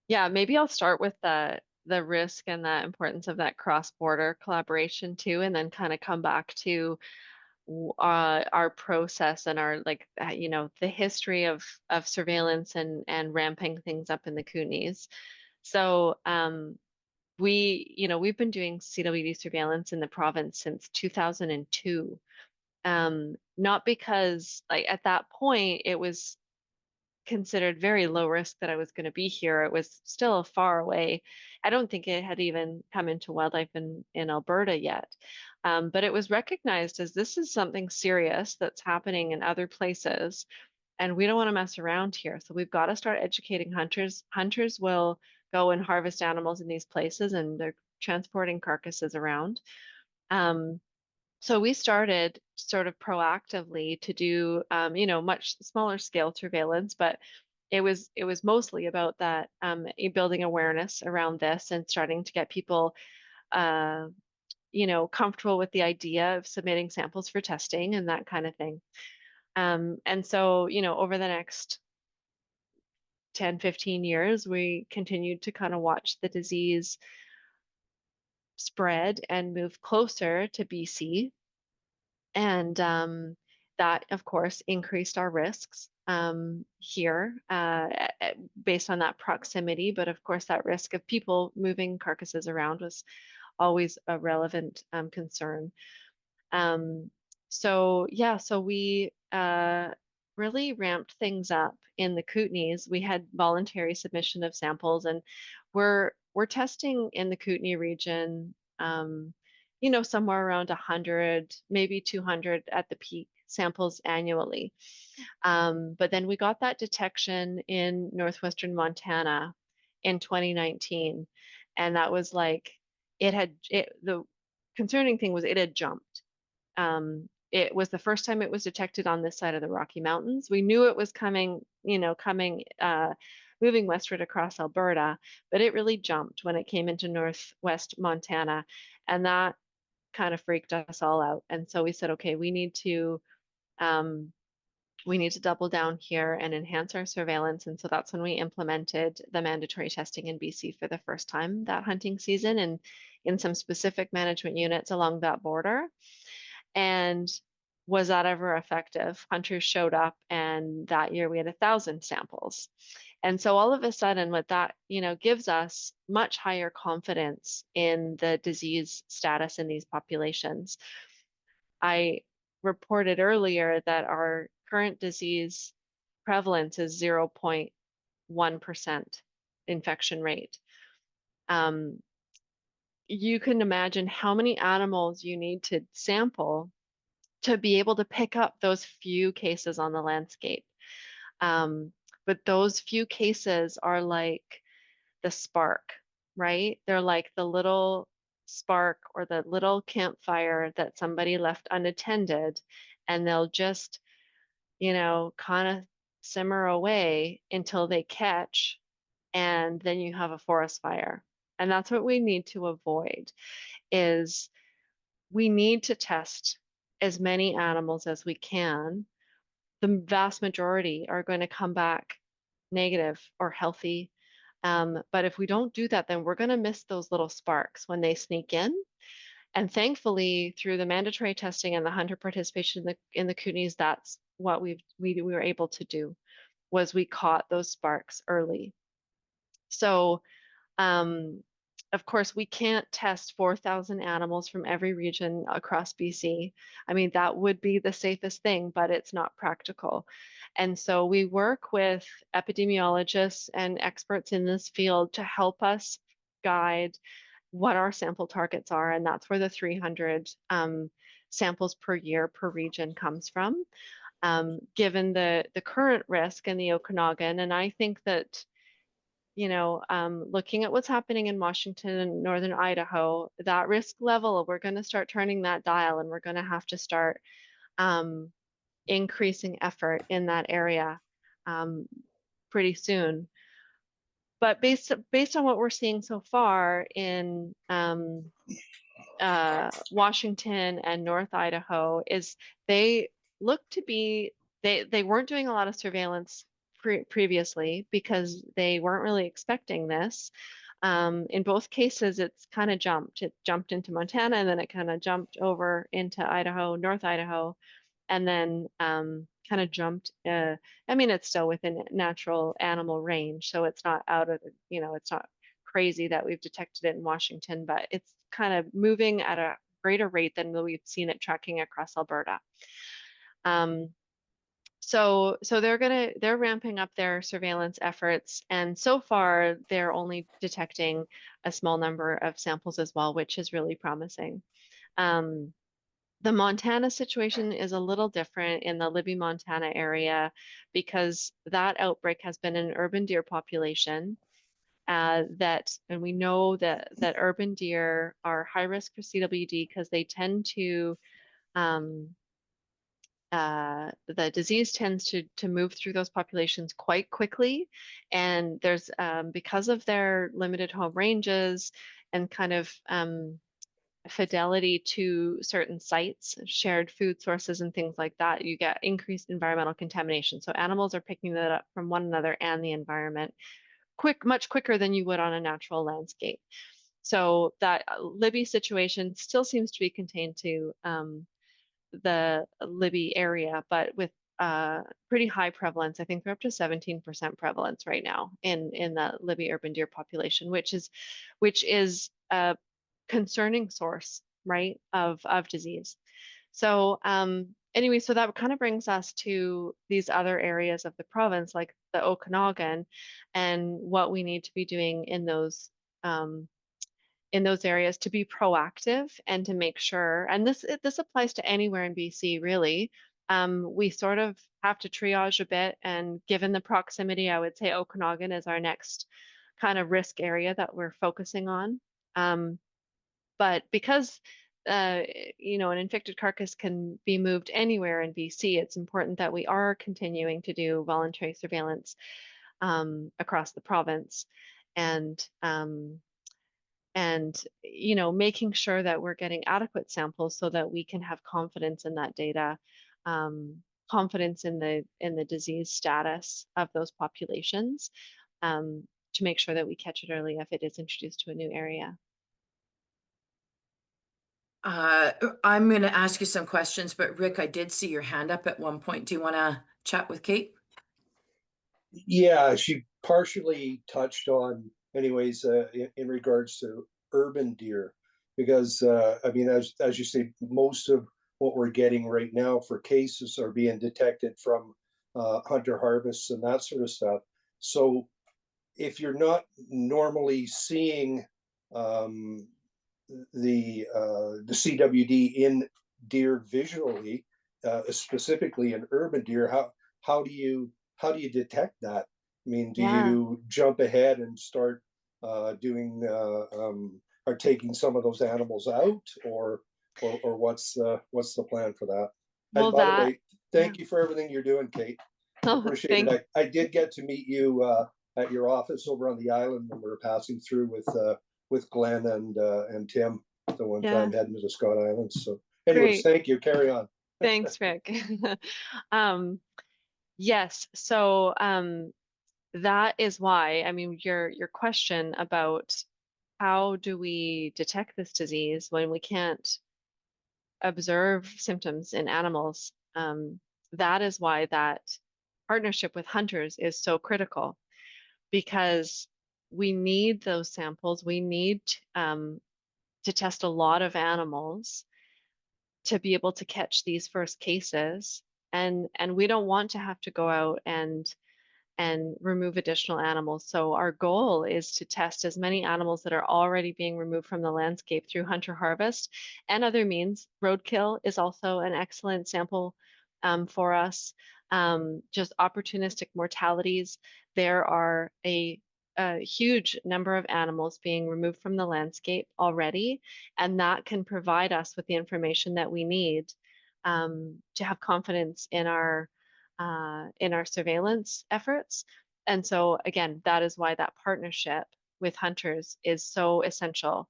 Yeah, maybe I'll start with the risk and the importance of that cross-border collaboration too, and then kind of come back to our process and our like the history of surveillance and ramping things up in the Kootenays. So we've been doing CWD surveillance in the province since 2002. Not because like at that point it was considered very low risk that I was going to be here. It was still far away. I don't think it had even come into wildlife in Alberta yet. But it was recognized as this is something serious that's happening in other places, and we don't want to mess around here. So we've got to start educating hunters. Hunters will go and harvest animals in these places, and they're transporting carcasses around. Um, so we started sort of proactively to do, much smaller scale surveillance, but it was mostly about that building awareness around this and starting to get people, uh, comfortable with the idea of submitting samples for testing and that kind of thing. And so, over the next 10, 15 years, we continued to kind of watch the disease spread and move closer to BC. And that, of course, increased our risks here based on that proximity. But of course, that risk of people moving carcasses around was always a relevant concern. Um, so yeah, so we really ramped things up in the Kootenays. We had voluntary submission of samples, and we're testing in the Kootenay region, somewhere around 100, maybe 200 at the peak samples annually. But then we got that detection in northwestern Montana in 2019, and that was like the concerning thing was it had jumped. It was the first time it was detected on this side of the Rocky Mountains. We knew it was coming, moving westward across Alberta, but it really jumped when it came into northwest Montana. And that kind of freaked us all out. And so we said, okay, um, we need to double down here and enhance our surveillance. And so that's when we implemented the mandatory testing in BC for the first time that hunting season and in some specific management units along that border. And was that ever effective? Hunters showed up, and that year we had 1,000 samples. And so all of a sudden, what that gives us much higher confidence in the disease status in these populations. I reported earlier that our current disease prevalence is 0.1% infection rate. You can imagine how many animals you need to sample to be able to pick up those few cases on the landscape. Um, but those few cases are like the spark, right? They're like the little spark or the little campfire that somebody left unattended, and they'll just, kind of simmer away until they catch, and then you have a forest fire. And that's what we need to avoid is we need to test as many animals as we can. The vast majority are going to come back negative or healthy. But if we don't do that, then we're going to miss those little sparks when they sneak in. And thankfully, through the mandatory testing and the hunter participation in the Kootenays, that's what we were able to do was we caught those sparks early. So um, of course, we can't test 4,000 animals from every region across BC. I mean, that would be the safest thing, but it's not practical. And so we work with epidemiologists and experts in this field to help us guide what our sample targets are. And that's where the 300 samples per year per region comes from, given the current risk in the Okanagan. And I think that looking at what's happening in Washington and northern Idaho, that risk level, we're going to start turning that dial, and we're going to have to start um, increasing effort in that area um, pretty soon. But based on what we're seeing so far in Washington and North Idaho, is they look to be they weren't doing a lot of surveillance previously because they weren't really expecting this. In both cases, it's kind of jumped. It jumped into Montana, and then it kind of jumped over into Idaho, North Idaho, and then kind of jumped. I mean, it's still within natural animal range, so it's not out of it's not crazy that we've detected it in Washington, but it's kind of moving at a greater rate than we've seen it tracking across Alberta. So they're ramping up their surveillance efforts, and so far they're only detecting a small number of samples as well, which is really promising. The Montana situation is a little different in the Libby, Montana area because that outbreak has been an urban deer population. And we know that urban deer are high risk for CWD because they tend to um, the disease tends to move through those populations quite quickly, and there's because of their limited home ranges and kind of fidelity to certain sites, shared food sources, and things like that, you get increased environmental contamination. So animals are picking that up from one another and the environment much quicker than you would on a natural landscape. So that Libby situation still seems to be contained to the Libby area, but with pretty high prevalence. I think they're up to 17% prevalence right now in the Libby urban deer population, which is a concerning source, right, of disease. So anyway, so that kind of brings us to these other areas of the province, like the Okanagan, and what we need to be doing um, in those areas to be proactive and to make sure, and this applies to anywhere in BC, really. We sort of have to triage a bit, and given the proximity, I would say Okanagan is our next kind of risk area that we're focusing on. But because an infected carcass can be moved anywhere in BC, it's important that we are continuing to do voluntary surveillance across the province, and making sure that we're getting adequate samples so that we can have confidence in that data, confidence in the disease status of those populations, to make sure that we catch it early if it is introduced to a new area. I'm going to ask you some questions, but Rick, I did see your hand up at one point. Do you want to chat with Cait? Yeah, she partially touched on, anyways, in regards to urban deer, because I mean, as you say, most of what we're getting right now for cases are being detected from hunter harvests and that sort of stuff. So if you're not normally seeing the CWD in deer visually, specifically in urban deer, how do you detect that? I mean, do Yeah. you jump ahead and start doing or taking some of those animals out, or what's the plan for that? And Well, by the that, way, yeah. thank you for everything you're doing, Cait. Oh, Appreciate thank it. I did get to meet you at your office over on the island when we were passing through with Glenn and Tim the one Yeah, time heading to the Scott Islands. So, anyways, great. thank you. Carry on. Thanks, Rick. Um, yes, so that is why, I mean, your question about how do we detect this disease when we can't observe symptoms in animals that is why that partnership with hunters is so critical, because we need those samples. We need to test a lot of animals to be able to catch these first cases. And we don't want to have to go out and remove additional animals. So our goal is to test as many animals that are already being removed from the landscape through hunter harvest and other means. Roadkill is also an excellent sample for us. Just opportunistic mortalities. There are a huge number of animals being removed from the landscape already, and that can provide us with the information that we need to have confidence in our surveillance efforts. And so again, that is why that partnership with hunters is so essential.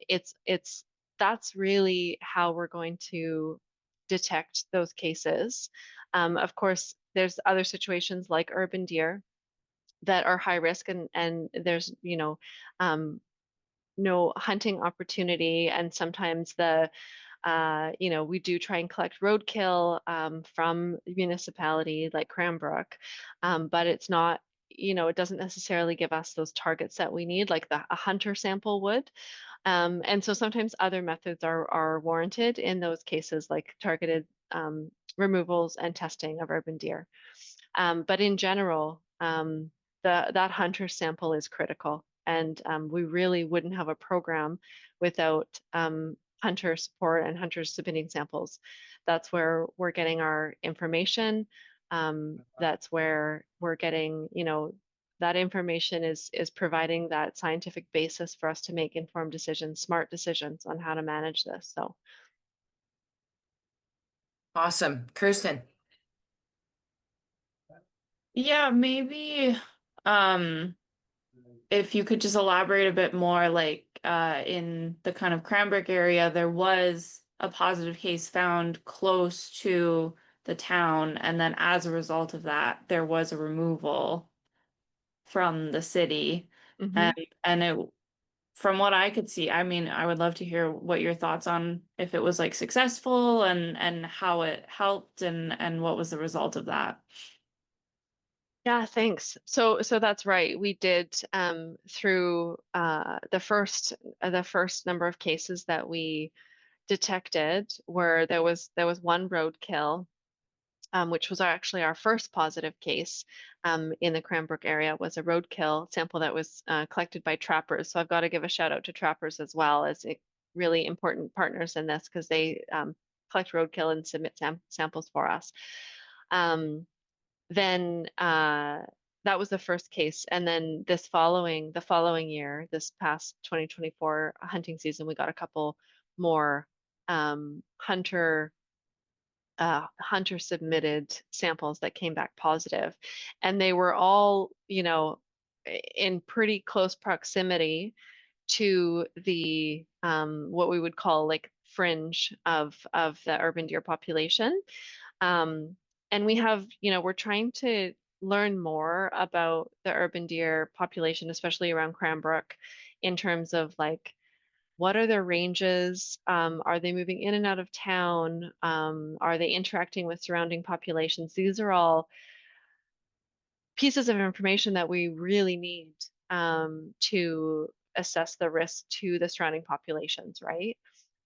It's that's really how we're going to detect those cases. Of course, there's other situations like urban deer that are high risk, and there's no hunting opportunity, and sometimes we do try and collect roadkill from municipality like Cranbrook, but it's not, it doesn't necessarily give us those targets that we need, like a hunter sample would. And so sometimes other methods are warranted in those cases, like targeted removals and testing of urban deer. But in general, that hunter sample is critical, and we really wouldn't have a program without hunter support and hunters submitting samples. That's where we're getting our information. That's where we're getting, that information is providing that scientific basis for us to make informed decisions, smart decisions on how to manage this. So Awesome. Kirsten. Yeah, maybe if you could just elaborate a bit more, like in the kind of Cranbrook area, there was a positive case found close to the town, and then as a result of that, there was a removal from the city. mhm. And it, from what I could see, I mean, I would love to hear what your thoughts on if it was like successful and how it helped and what was the result of that. Yeah, thanks. So that's right. We did through the first number of cases that we detected, where there was one roadkill, which was actually our first positive case in the Cranbrook area, was a roadkill sample that was collected by trappers. So I've got to give a shout out to trappers as well as really important partners in this, because they collect roadkill and submit samples for us. Then that was the first case, and then the following year, this past 2024 hunting season, we got a couple more hunter submitted samples that came back positive, and they were all, in pretty close proximity to the what we would call like fringe of the urban deer population. Um, and we have, we're trying to learn more about the urban deer population, especially around Cranbrook, in terms of like, what are their ranges? Are they moving in and out of town? Are they interacting with surrounding populations? These are all pieces of information that we really need to assess the risk to the surrounding populations, right?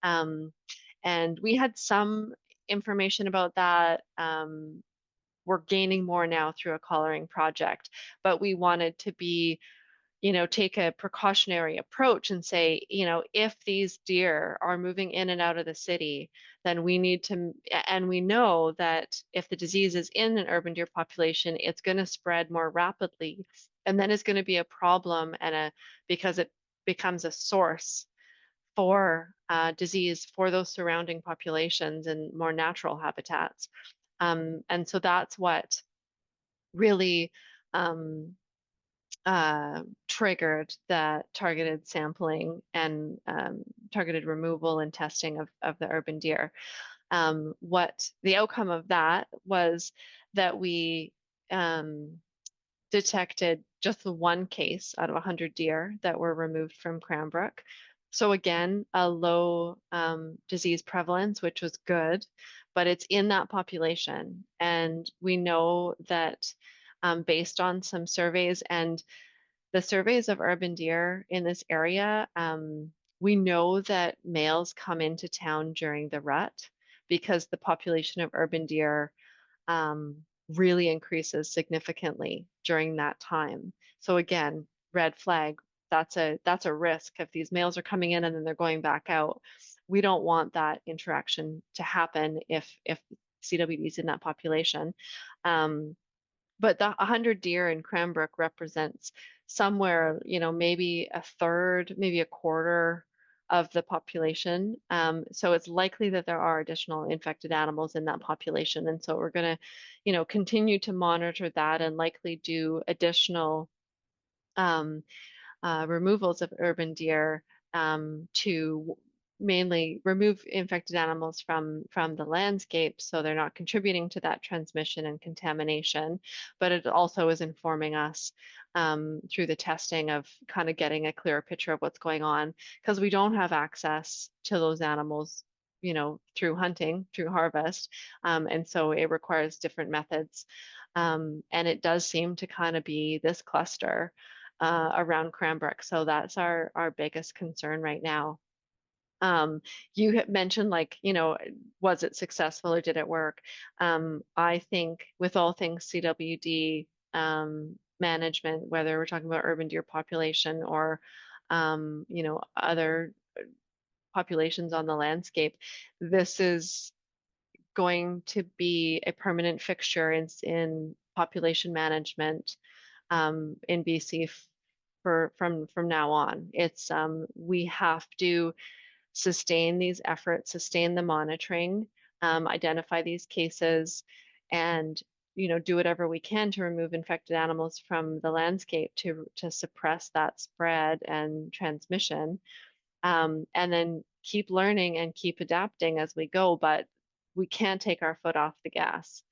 Um, and we had some information about that. We're gaining more now through a collaring project, but we wanted to take a precautionary approach and say, if these deer are moving in and out of the city, then we need to, and we know that if the disease is in an urban deer population, it's going to spread more rapidly, and then it's going to be a problem because it becomes a source for disease for those surrounding populations and more natural habitats. And so that's what really triggered that targeted sampling and targeted removal and testing of the urban deer. What the outcome of that was that we detected just the one case out of 100 deer that were removed from Cranbrook. So again, a low disease prevalence, which was good, but it's in that population. And we know that based on some surveys and the surveys of urban deer in this area, we know that males come into town during the rut because the population of urban deer really increases significantly during that time. So again, red flag, that's a risk if these males are coming in and then they're going back out. We don't want that interaction to happen if CWD is in that population. But the 100 deer in Cranbrook represents somewhere, maybe a third, maybe a quarter of the population. So it's likely that there are additional infected animals in that population. And so we're going to, continue to monitor that and likely do additional um, removals of urban deer to mainly remove infected animals from the landscape so they're not contributing to that transmission and contamination. But it also is informing us through the testing of kind of getting a clearer picture of what's going on because we don't have access to those animals through hunting, through harvest. And so it requires different methods. And it does seem to kind of be this cluster around Cranbrook. So that's our biggest concern right now. You had mentioned like, was it successful or did it work? I think with all things CWD management, whether we're talking about urban deer population or, other populations on the landscape, this is going to be a permanent fixture in population management in BC from now on. It's we have to sustain these efforts, sustain the monitoring, identify these cases, and do whatever we can to remove infected animals from the landscape to suppress that spread and transmission, and then keep learning and keep adapting as we go. But we can't take our foot off the gas.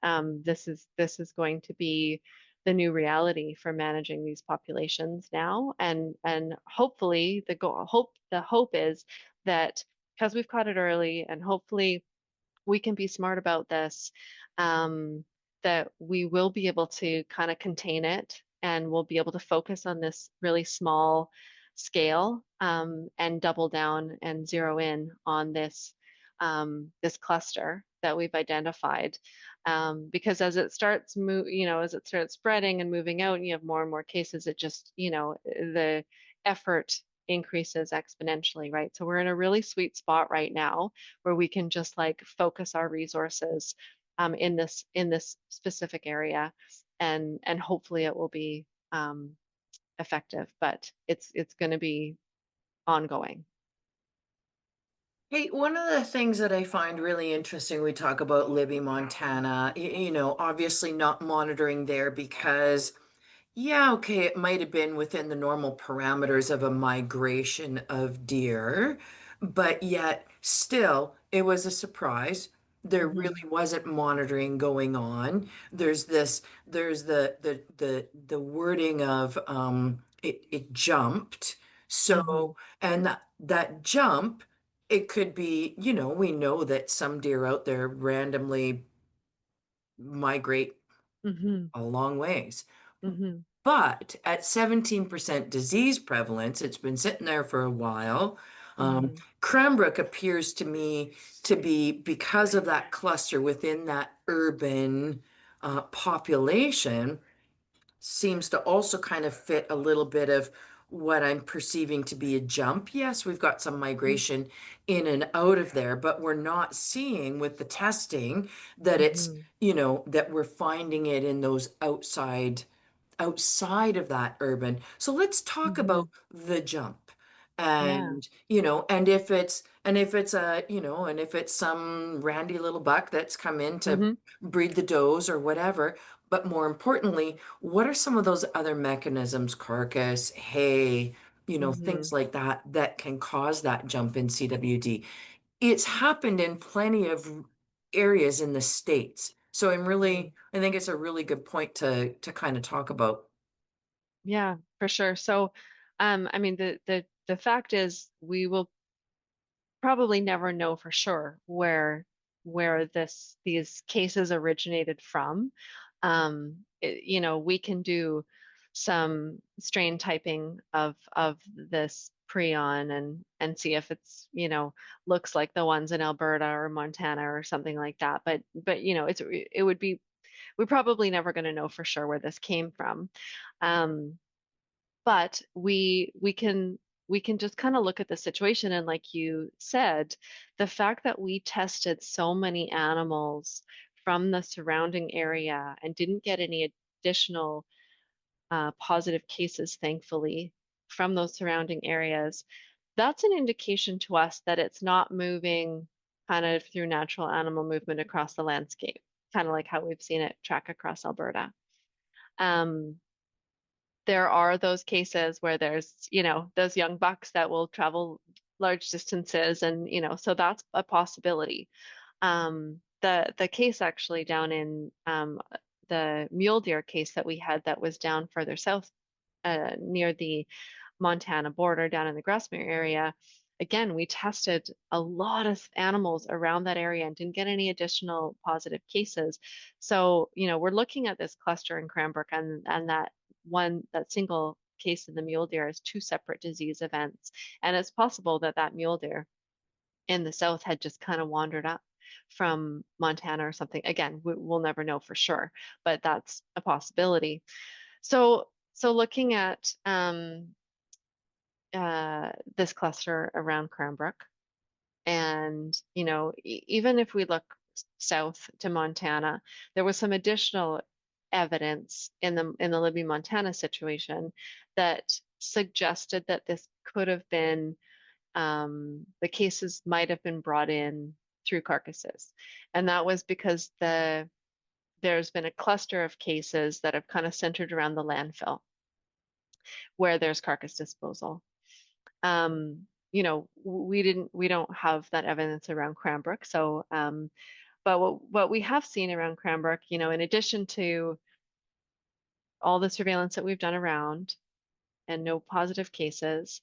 This is going to be the new reality for managing these populations now, and hopefully the hope is that because we've caught it early and hopefully we can be smart about this, that we will be able to kind of contain it and we'll be able to focus on this really small scale and double down and zero in on this cluster that we've identified. Because as it starts as it starts spreading and moving out, and you have more and more cases, it just, the effort increases exponentially, right? So we're in a really sweet spot right now where we can just like focus our resources in this specific area, and hopefully it will be effective, but it's going to be ongoing. Hey, one of the things that I find really interesting, we talk about Libby, Montana, obviously not monitoring there because yeah, okay, it might have been within the normal parameters of a migration of deer, but yet still, it was a surprise. There Hmm. really wasn't monitoring going on. There's the wording of it jumped. Hmm. So, and that jump, it could be, we know that some deer out there randomly migrate Hmm. a long ways. Hmm. But at 17% disease prevalence, it's been sitting there for a while. Hmm. Cranbrook appears to me to be, because of that cluster within that urban population, seems to also kind of fit a little bit of what I'm perceiving to be a jump. Yes, we've got some migration in and out of there, but we're not seeing with the testing that it's, Hmm. that we're finding it in those outside of that urban. So let's talk Hmm. about the jump. Yeah. And, and if it's some randy little buck that's come in to Hmm. breed the does or whatever, but more importantly, what are some of those other mechanisms, carcass, hay, things Hmm. like that that can cause that jump in CWD? It's happened in plenty of areas in the States. So Hmm. I think it's a really good point to kind of talk about. Yeah, for sure. So, I mean, the the fact is we will probably never know for sure where these cases originated from. You know, we can do some strain typing of this prion and see if it's, you know, looks like the ones in Alberta or Montana or something like that. But you know, it would be, we're probably never going to know for sure where this came from. But we can just kind of look at the situation, and like you said, the fact that we tested so many animals from the surrounding area and didn't get any additional positive cases, thankfully, from those surrounding areas, that's an indication to us that it's not moving kind of through natural animal movement across the landscape, kind of like how we've seen it track across Alberta. Um, there are those cases where there's, you know, those young bucks that will travel large distances, and, you know, so that's a possibility. The case actually down in the mule deer case that we had that was down further south near the Montana border down in the Grassmere area. Again, we tested a lot of animals around that area and didn't get any additional positive cases. So, you know, we're looking at this cluster in Cranbrook, and that single case in the mule deer is two separate disease events. And it's possible that that mule deer in the south had just kind of wandered up from Montana or something. Again, we'll never know for sure, but that's a possibility. So looking at this cluster around Cranbrook, and you know, even if we look south to Montana, there was some additional evidence in the Libby, Montana situation that suggested that this could have been the cases might have been brought in through carcasses, and that was because there's been a cluster of cases that have kind of centered around the landfill where there's carcass disposal. You know, we don't have that evidence around Cranbrook. So, but what we have seen around Cranbrook, you know, in addition to all the surveillance that we've done around and no positive cases,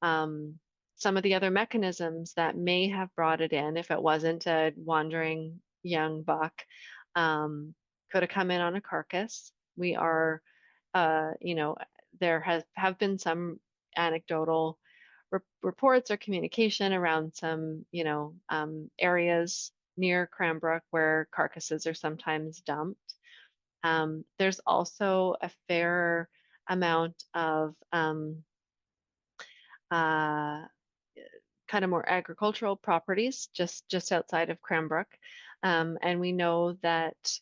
some of the other mechanisms that may have brought it in, if it wasn't a wandering young buck, could have come in on a carcass. We are, you know, there have been some anecdotal reports or communication around some, you know, areas near Cranbrook where carcasses are sometimes dumped. There's also a fair amount of kind of more agricultural properties just outside of Cranbrook, and we know that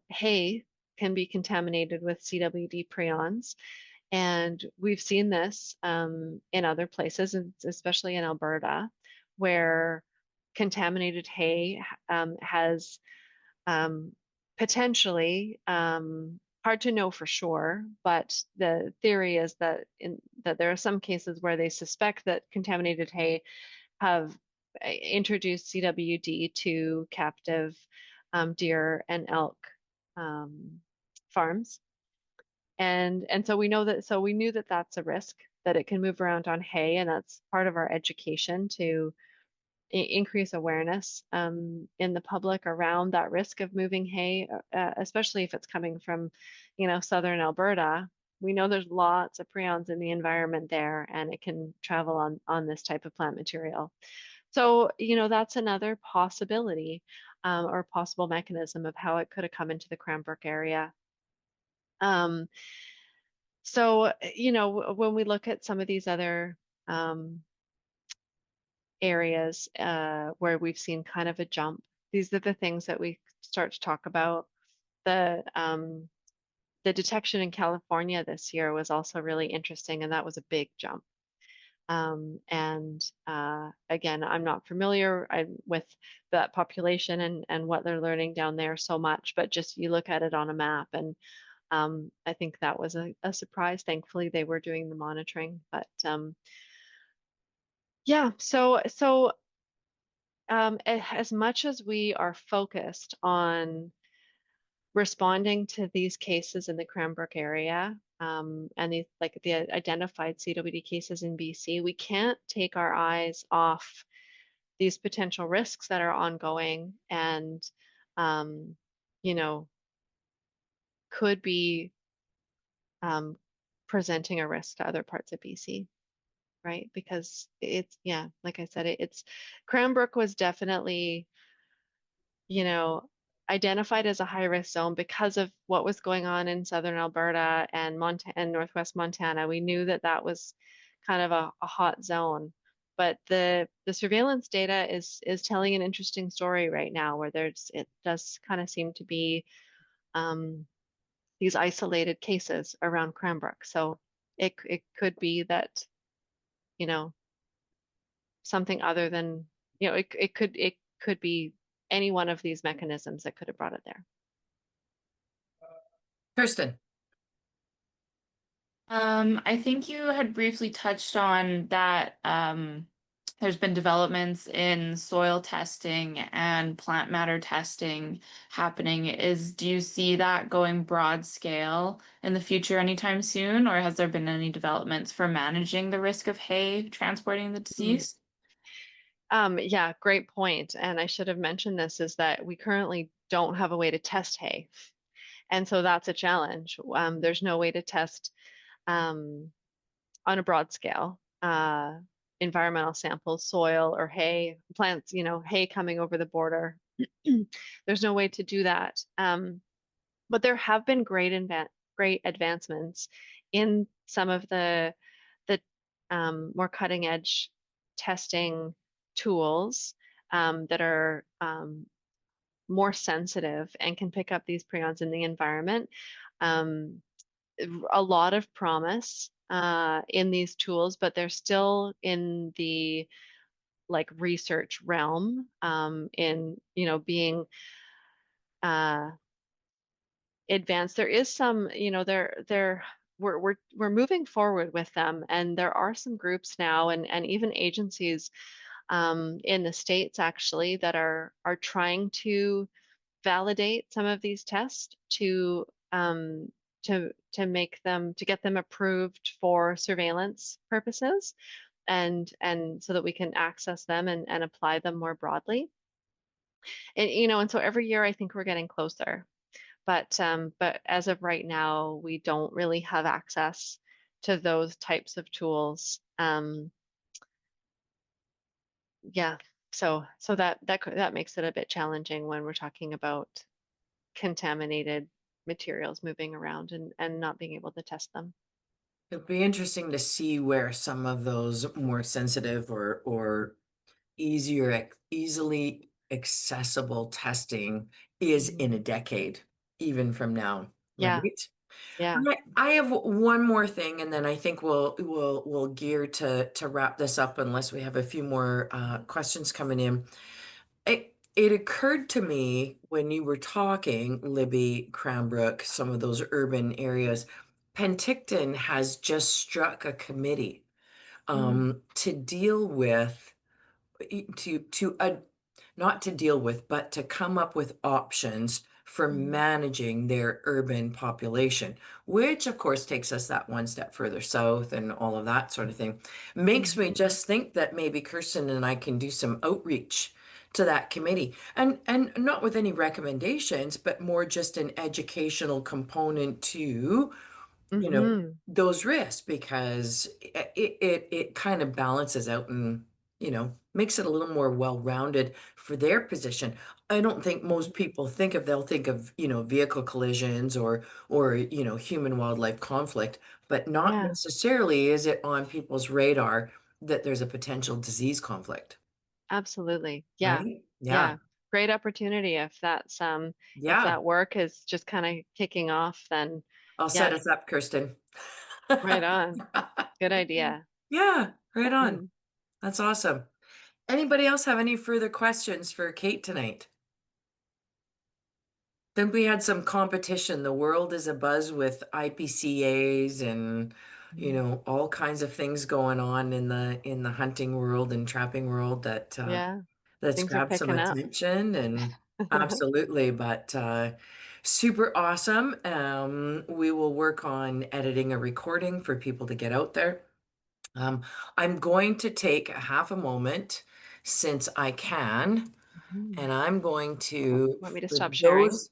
hay can be contaminated with CWD prions. And we've seen this in other places, and especially in Alberta, where contaminated hay has potentially, hard to know for sure, but the theory is that there are some cases where they suspect that contaminated hay have introduced CWD to captive deer and elk farms. And so we know that, so we knew that that's a risk, that it can move around on hay, and that's part of our education to increase awareness in the public around that risk of moving hay, especially if it's coming from, you know, southern Alberta. We know there's lots of prions in the environment there, and it can travel on this type of plant material. So, you know, that's another possibility or possible mechanism of how it could have come into the Cranbrook area. So, you know, when we look at some of these other areas where we've seen kind of a jump, these are the things that we start to talk about. The detection in California this year was also really interesting, and that was a big jump. And again, I'm not familiar with that population and what they're learning down there so much, but just you look at it on a map, and I think that was a surprise. Thankfully, they were doing the monitoring, but yeah, so as much as we are focused on responding to these cases in the Cranbrook area, and the identified CWD cases in BC, we can't take our eyes off these potential risks that are ongoing and, um, you know, could be um, presenting a risk to other parts of BC, right? Because it's, yeah, like I said, it's Cranbrook was definitely, you know, identified as a high risk zone because of what was going on in southern Alberta and Montana and northwest Montana. We knew that that was kind of a hot zone. But the surveillance data is telling an interesting story right now, where it does kind of seem to be um, these isolated cases around Cranbrook. So it could be that, you know, something other than, you know, it could be any one of these mechanisms that could have brought it there. Kirsten. I think you had briefly touched on that there's been developments in soil testing and plant matter testing happening. Do you see that going broad scale in the future anytime soon, or has there been any developments for managing the risk of hay transporting the disease? Yeah, great point. And I should have mentioned this, is that we currently don't have a way to test hay. And so that's a challenge. There's no way to test um, on a broad scale environmental samples, soil or hay, plants, you know, hay coming over the border. There's no way to do that. But there have been great advancements in some of the more cutting edge testing tools that are more sensitive and can pick up these prions in the environment. A lot of promise in these tools, but they're still in the like research realm, in, you know, being uh, advanced. There is some, you know, we're moving forward with them, and there are some groups now and even agencies in the States actually that are trying to validate some of these tests to get them approved for surveillance purposes, and so that we can access them and apply them more broadly. And you know, and so every year I think we're getting closer. But as of right now, we don't really have access to those types of tools. Yeah, so that makes it a bit challenging when we're talking about contaminated materials moving around and not being able to test them. It'd be interesting to see where some of those more sensitive or easily accessible testing is in a decade, even from now, Yeah, right? yeah. I have one more thing, and then I think we'll gear to wrap this up unless we have a few more questions coming in. It occurred to me when you were talking, Libby, Cranbrook, some of those urban areas, Penticton has just struck a committee Mm, to deal with to not to deal with, but to come up with options for mm, managing their urban population, which of course takes us that one step further south and all of that sort of thing. Makes me mhm. just think that maybe Kirsten and I can do some outreach to that committee, and not with any recommendations, but more just an educational component to, you know, Mhm. those risks, because it kind of balances out and, you know, makes it a little more well-rounded for their position. I don't think most people they'll think of, you know, vehicle collisions or, you know, human wildlife conflict, but not Yeah, necessarily is it on people's radar that there's a potential disease conflict, absolutely. Yeah, right? Yeah. yeah. Great opportunity if Yeah. that work is just kind of kicking off, then I'll set yeah, us up, Kirsten. right on. Good idea. Yeah, right on. Mhm. That's awesome. Anybody else have any further questions for Cait tonight? Then we had some competition. The world is abuzz with IPCAs and, you Mhm. know, all kinds of things going on in the hunting world and trapping world that Yeah, that's things are grabbed some picking up. attention, and absolutely. But super awesome. We will work on editing a recording for people to get out there. Um, I'm going to take a half a moment since I can, and I'm going to, Want me to for stop sharing? those,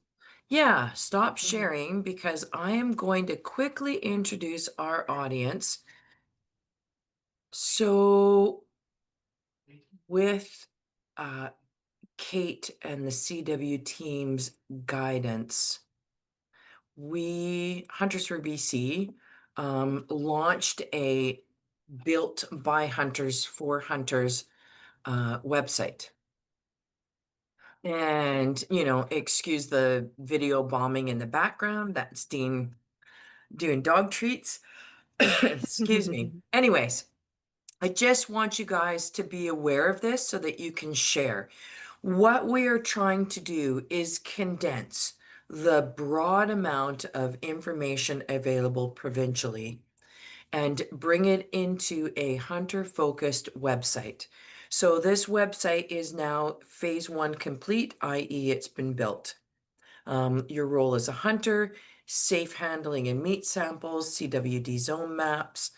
yeah, stop Mhm. sharing because I am going to quickly introduce our audience. So, with uh, Cait and the CW team's guidance, we, Hunters for BC, launched a built by hunters for hunters website. And, excuse the video bombing in the background. That's Dean doing dog treats. Excuse me. Anyways, I just want you guys to be aware of this so that you can share. What we are trying to do is condense the broad amount of information available provincially and bring it into a hunter-focused website. So this website is now phase 1 complete, i.e. it's been built. Your role as a hunter, safe handling and meat samples, CWD zone maps,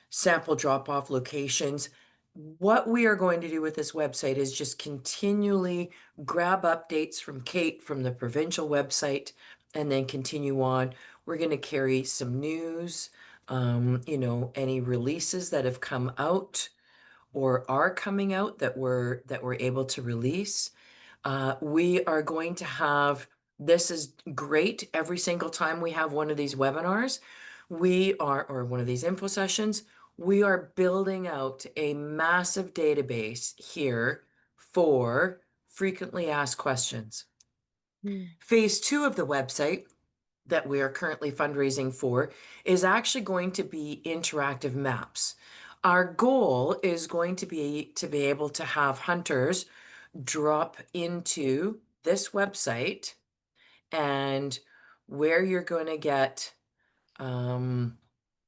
sample drop-off locations. What we are going to do with this website is just continually grab updates from Cait from the provincial website and then continue on. We're going to carry some news, any releases that have come out or are coming out that we're able to release. We are going to have, this is great every single time we have one of these webinars, or one of these info sessions, we are building out a massive database here for frequently asked questions. Mm. Phase 2 of the website that we are currently fundraising for is actually going to be interactive maps. Our goal is going to be able to have hunters drop into this website and where you're going to get, oh,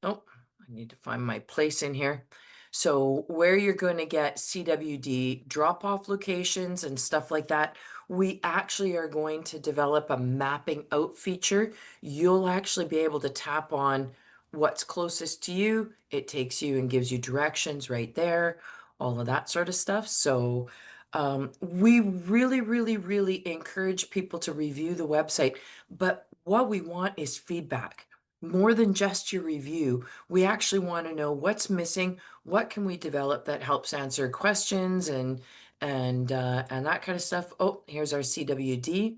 I need to find my place in here. So where you're going to get CWD drop-off locations and stuff like that, we actually are going to develop a mapping out feature. You'll actually be able to tap on what's closest to you. It takes you and gives you directions right there, all of that sort of stuff. So we really, really, really encourage people to review the website. But what we want is feedback. More than just your review, we actually want to know what's missing, what can we develop that helps answer questions and that kind of stuff. Oh, here's our CWD.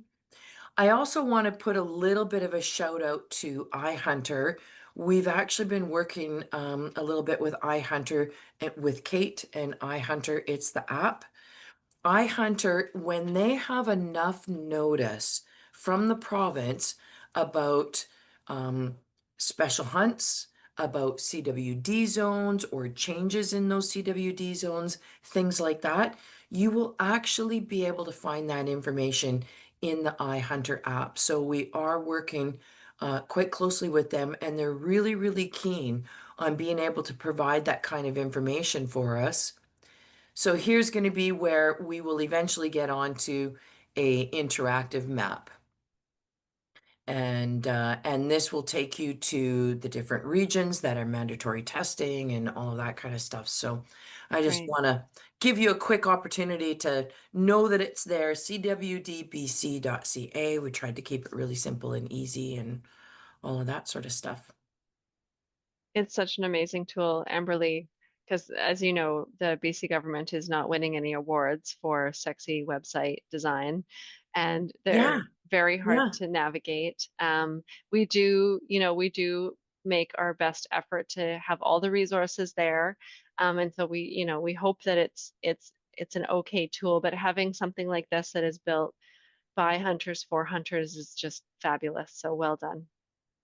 I also want to put a little bit of a shout out to iHunter. We've actually been working a little bit with iHunter with Cait and iHunter. It's the app. iHunter, when they have enough notice from the province about um, special hunts, about CWD zones or changes in those CWD zones, things like that, you will actually be able to find that information in the iHunter app. So we are working quite closely with them, and they're really, really keen on being able to provide that kind of information for us. So here's going to be where we will eventually get onto a interactive map. And this will take you to the different regions that are mandatory testing and all of that kind of stuff. So I just Great. want to give you a quick opportunity to know that it's there, cwdbc.ca. We tried to keep it really simple and easy and all of that sort of stuff. It's such an amazing tool, Amberly, because as you know, the BC government is not winning any awards for sexy website design, and Yeah, they're very hard yeah. to navigate. We do make our best effort to have all the resources there, and so we hope that it's an okay tool. But having something like this that is built by hunters for hunters is just fabulous. So well done.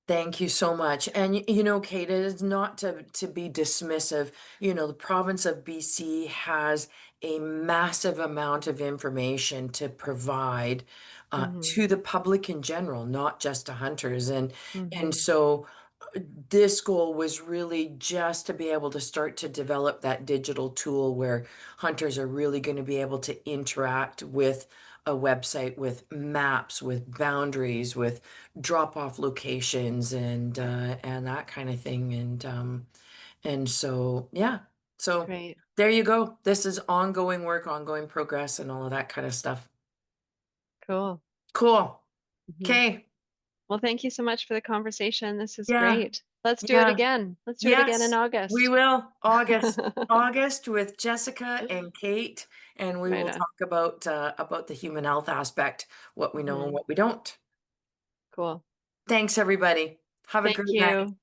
Thank you so much. And Cait, it is not to be dismissive. The province of BC has a massive amount of information to provide Hmm. to the public in general, not just to hunters. And Hmm. so this goal was really just to be able to start to develop that digital tool where hunters are really going to be able to interact with a website with maps, with boundaries, with drop-off locations, and that kind of thing. And so, yeah. So Great. there you go. This is ongoing work, ongoing progress, and all of that kind of stuff. Cool. Cool. Mhm. Okay. Well, thank you so much for the conversation. This is Yeah. great. Let's do it Yeah. again. Let's do it again in Yes, we August. will. August with Jessica and Cait, and we Right will on. talk about the human health aspect, what we know and Mhm. what we don't. Cool. Thanks, everybody. Have a Thank great night. you.